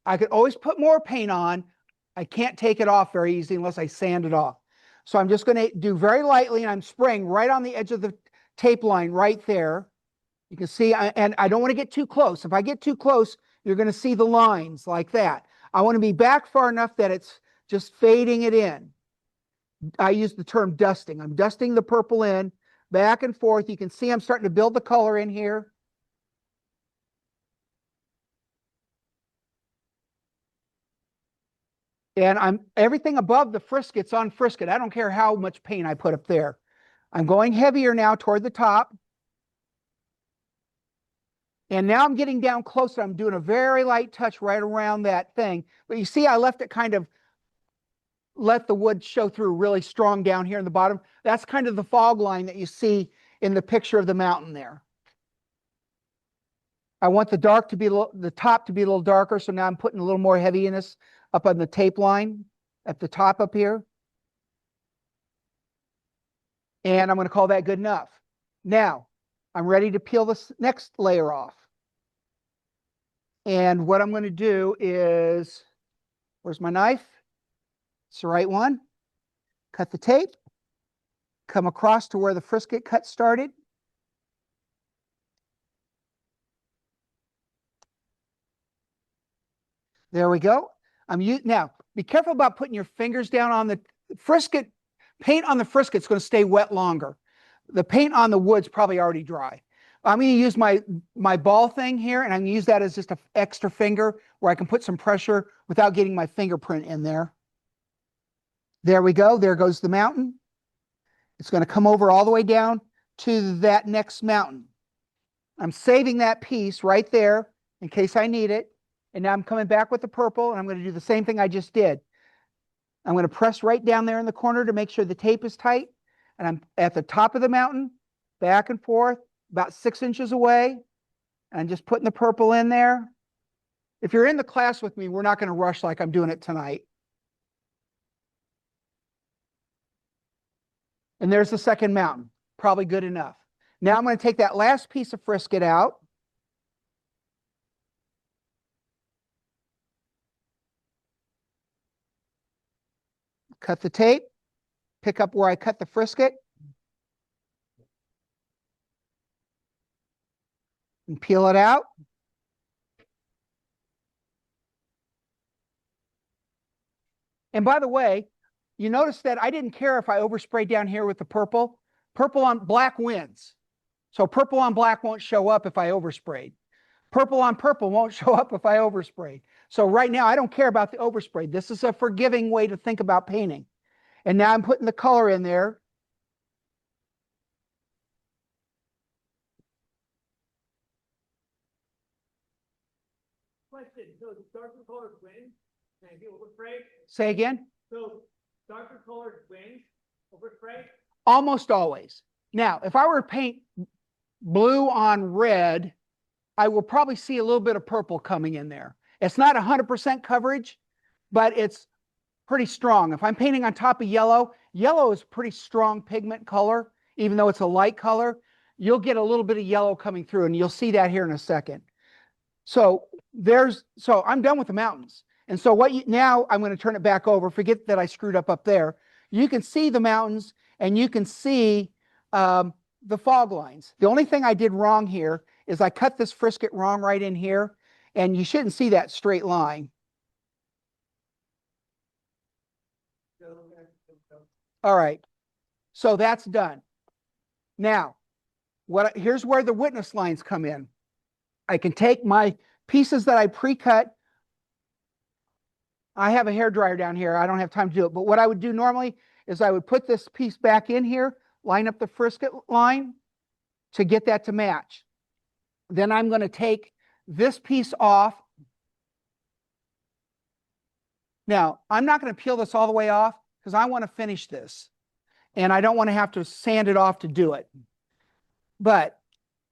I could always put more paint on. I can't take it off very easily unless I sand it off. So I'm just going to do very lightly, and I'm spraying right on the edge of the tape line right there. You can see, and I don't want to get too close. If I get too close, you're going to see the lines like that. I want to be back far enough that it's just fading it in. I use the term dusting. I'm dusting the purple in, back and forth. You can see I'm starting to build the color in here. And everything above the frisket's on frisket. I don't care how much paint I put up there. I'm going heavier now toward the top. And now I'm getting down closer. I'm doing a very light touch right around that thing. But you see, I left it kind of, let the wood show through really strong down here in the bottom. That's kind of the fog line that you see in the picture of the mountain there. I want the dark to be, the top to be a little darker. So now I'm putting a little more heaviness up on the tape line at the top up here. And I'm going to call that good enough. Now, I'm ready to peel this next layer off. And what I'm going to do is, where's my knife? It's the right one. Cut the tape. Come across to where the frisket cut started. There we go. Now, be careful about putting your fingers down on the frisket. Paint on the frisket's going to stay wet longer. The paint on the wood's probably already dry. I'm going to use my ball thing here, and I'm going to use that as just an extra finger where I can put some pressure without getting my fingerprint in there. There we go. There goes the mountain. It's going to come over all the way down to that next mountain. I'm saving that piece right there in case I need it. And now I'm coming back with the purple, and I'm going to do the same thing I just did. I'm going to press right down there in the corner to make sure the tape is tight. And I'm at the top of the mountain, back and forth, about 6 inches away. And I'm just putting the purple in there. If you're in the class with me, we're not going to rush like I'm doing it tonight. And there's the second mountain, probably good enough. Now I'm going to take that last piece of frisket out. Cut the tape, pick up where I cut the frisket, and peel it out. And by the way, you notice that I didn't care if I oversprayed down here with the purple. Purple on black wins. So purple on black won't show up if I oversprayed. Purple on purple won't show up if I oversprayed. So right now, I don't care about the overspray. This is a forgiving way to think about painting. And now I'm putting the color in there. Question, so darker colored wings, and if you overspray? Say again? So darker colored wings, overspray? Almost always. Now, if I were to paint blue on red, I will probably see a little bit of purple coming in there. It's not 100% coverage, but it's pretty strong. If I'm painting on top of yellow, yellow is pretty strong pigment color, even though it's a light color. you'll get a little bit of yellow coming through, and you'll see that here in a second. So I'm done with the mountains. And so now I'm going to turn it back over. Forget that I screwed up there. You can see the mountains, and you can see the fog lines. The only thing I did wrong here is I cut this frisket wrong right in here, and you shouldn't see that straight line. All right, so that's done. Now, here's where the witness lines come in. I can take my pieces that I pre-cut. I have a hairdryer down here. I don't have time to do it, but what I would do normally is I would put this piece back in here, line up the frisket line to get that to match. Then I'm going to take this piece off. Now, I'm not going to peel this all the way off because I want to finish this, and I don't want to have to sand it off to do it. But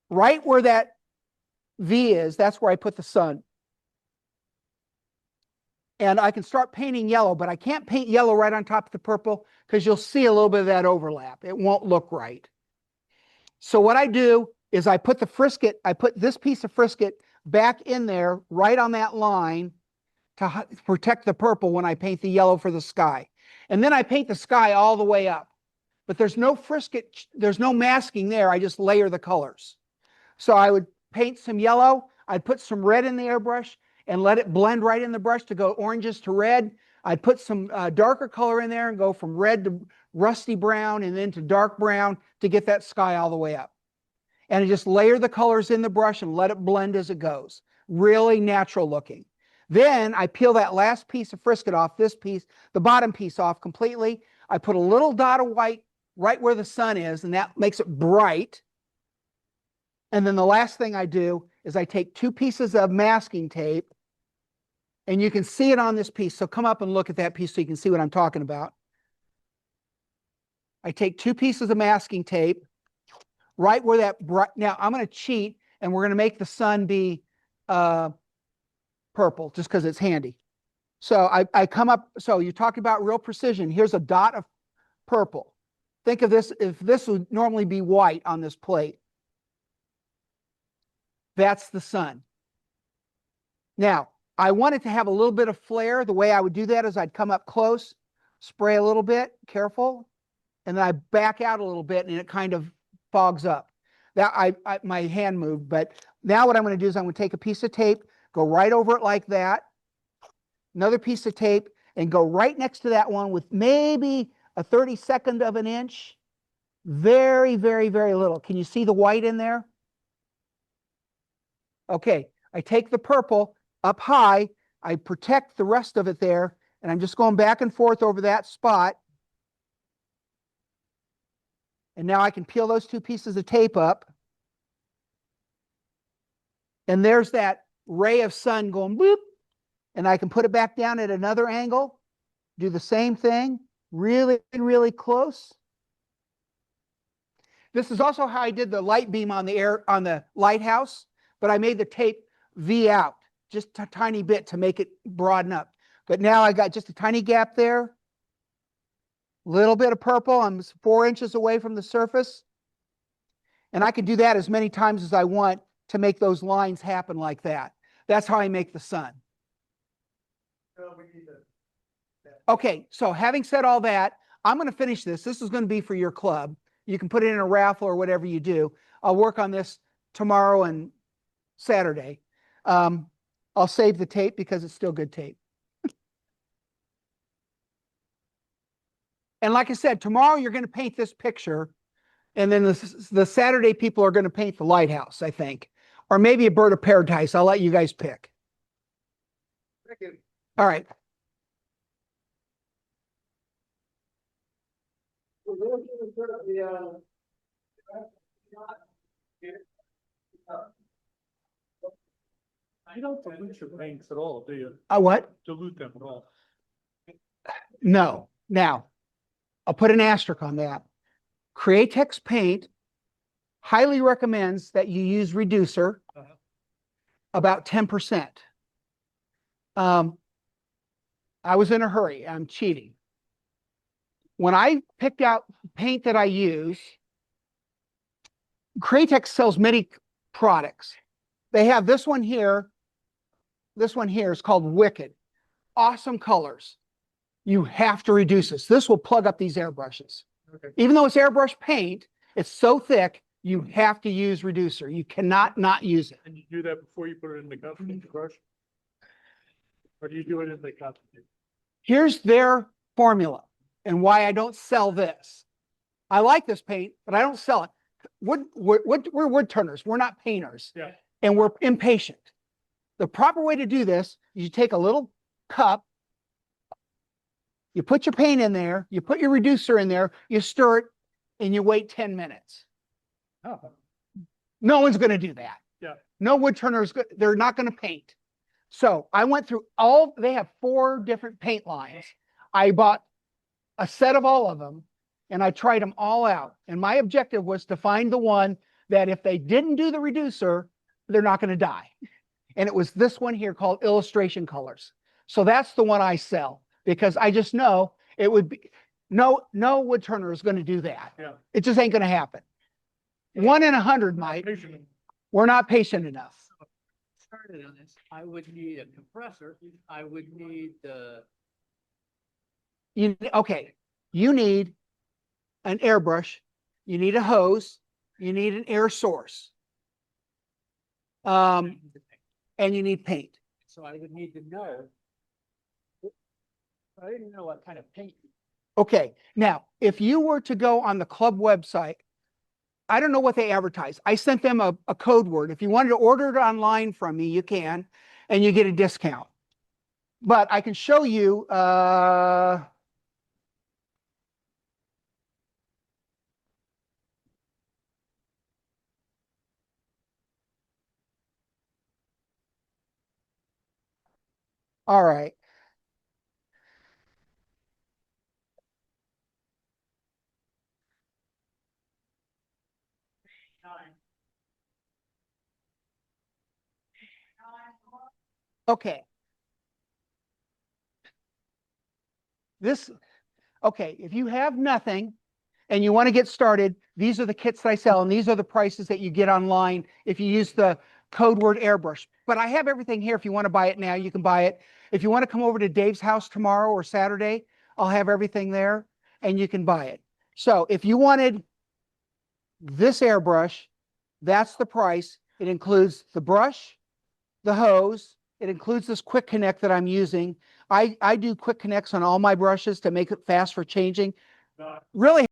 right where that V is, that's where I put the sun. And I can start painting yellow, but I can't paint yellow right on top of the purple because you'll see a little bit of that overlap. It won't look right. So what I do is I put this piece of frisket back in there right on that line to protect the purple when I paint the yellow for the sky. And then I paint the sky all the way up. But there's no frisket, there's no masking there. I just layer the colors. So I would paint some yellow. I'd put some red in the airbrush and let it blend right in the brush to go oranges to red. I'd put some darker color in there and go from red to rusty brown and then to dark brown to get that sky all the way up. And I just layer the colors in the brush and let it blend as it goes. Really natural looking. Then I peel that last piece of frisket off, this piece, the bottom piece off completely. I put a little dot of white right where the sun is, and that makes it bright. And then the last thing I do is I take 2 pieces of masking tape, and you can see it on this piece. So come up and look at that piece so you can see what I'm talking about. I take 2 pieces of masking tape right where that bright. Now I'm going to cheat, and we're going to make the sun be purple just because it's handy. So I come up. So you talk about real precision. Here's a dot of purple. Think of this, if this would normally be white on this plate. That's the sun. Now, I want it to have a little bit of flare. The way I would do that is I'd come up close, spray a little bit, careful, and then I back out a little bit and it kind of fogs up. That my hand moved, but now what I'm going to do is I'm going to take a piece of tape, go right over it like that, another piece of tape, and go right next to that one with maybe a 32nd of an inch. Very, very, very little. Can you see the white in there? Okay, I take the purple up high, I protect the rest of it there, and I'm just going back and forth over that spot. And now I can peel those 2 pieces of tape up. And there's that ray of sun going boop. And I can put it back down at another angle, do the same thing, really, really close. This is also how I did the light beam on the lighthouse, but I made the tape V out just a tiny bit to make it broaden up. But now I got just a tiny gap there, little bit of purple. I'm 4 inches away from the surface. And I can do that as many times as I want to make those lines happen like that. That's how I make the sun. Okay, so having said all that, I'm going to finish this. This is going to be for your club. You can put it in a raffle or whatever you do. I'll work on this tomorrow and Saturday. I'll save the tape because it's still good tape. And like I said, tomorrow you're going to paint this picture, and then the Saturday people are going to paint the lighthouse, I think. Or maybe a bird of paradise. I'll let you guys pick. Thank you. All right. You don't dilute your paints at all, do you? What? Dilute them at all. No. Now, I'll put an asterisk on that. Createx Paint highly recommends that you use reducer, about 10%. I was in a hurry. I'm cheating. When I picked out paint that I use, Craytex sells many products. They have this one here. This one here is called Wicked. Awesome colors. You have to reduce this. This will plug up these airbrushes. Okay. Even though it's airbrush paint, it's so thick, you have to use reducer. You cannot not use it. And you do that before you put it in the cup, brush? Or do you do it in the cup? Here's their formula and why I don't sell this. I like this paint, but I don't sell it. We're wood turners. We're not painters. Yeah. And we're impatient. The proper way to do this is you take a little cup, you put your paint in there, you put your reducer in there, you stir it, and you wait 10 minutes. Oh. No one's going to do that. Yeah. No wood turners, they're not going to paint. So I went through they have 4 different paint lines. I bought a set of all of them and I tried them all out. And my objective was to find the one that if they didn't do the reducer, they're not going to die. And it was this one here called Illustration Colors. So that's the one I sell because I just know it would be, no wood turner is going to do that. Yeah. It just ain't going to happen. 1 in 100 might. We're not patient enough. Started on this, I would need a compressor. I would need the. Okay, you need an airbrush, you need a hose, you need an air source. And you need paint. So I would need to know. I didn't know what kind of paint. Okay, now, if you were to go on the club website, I don't know what they advertise. I sent them a code word. If you wanted to order it online from me, you can, and you get a discount. But I can show you, all right. Okay. Okay, if you have nothing and you want to get started, these are the kits that I sell, and these are the prices that you get online if you use the code word airbrush. But I have everything here. If you want to buy it now, you can buy it. If you want to come over to Dave's house tomorrow or Saturday, I'll have everything there and you can buy it. So if you wanted this airbrush, that's the price. It includes the brush, the hose. It includes this quick connect that I'm using. I do quick connects on all my brushes to make it fast for changing. Really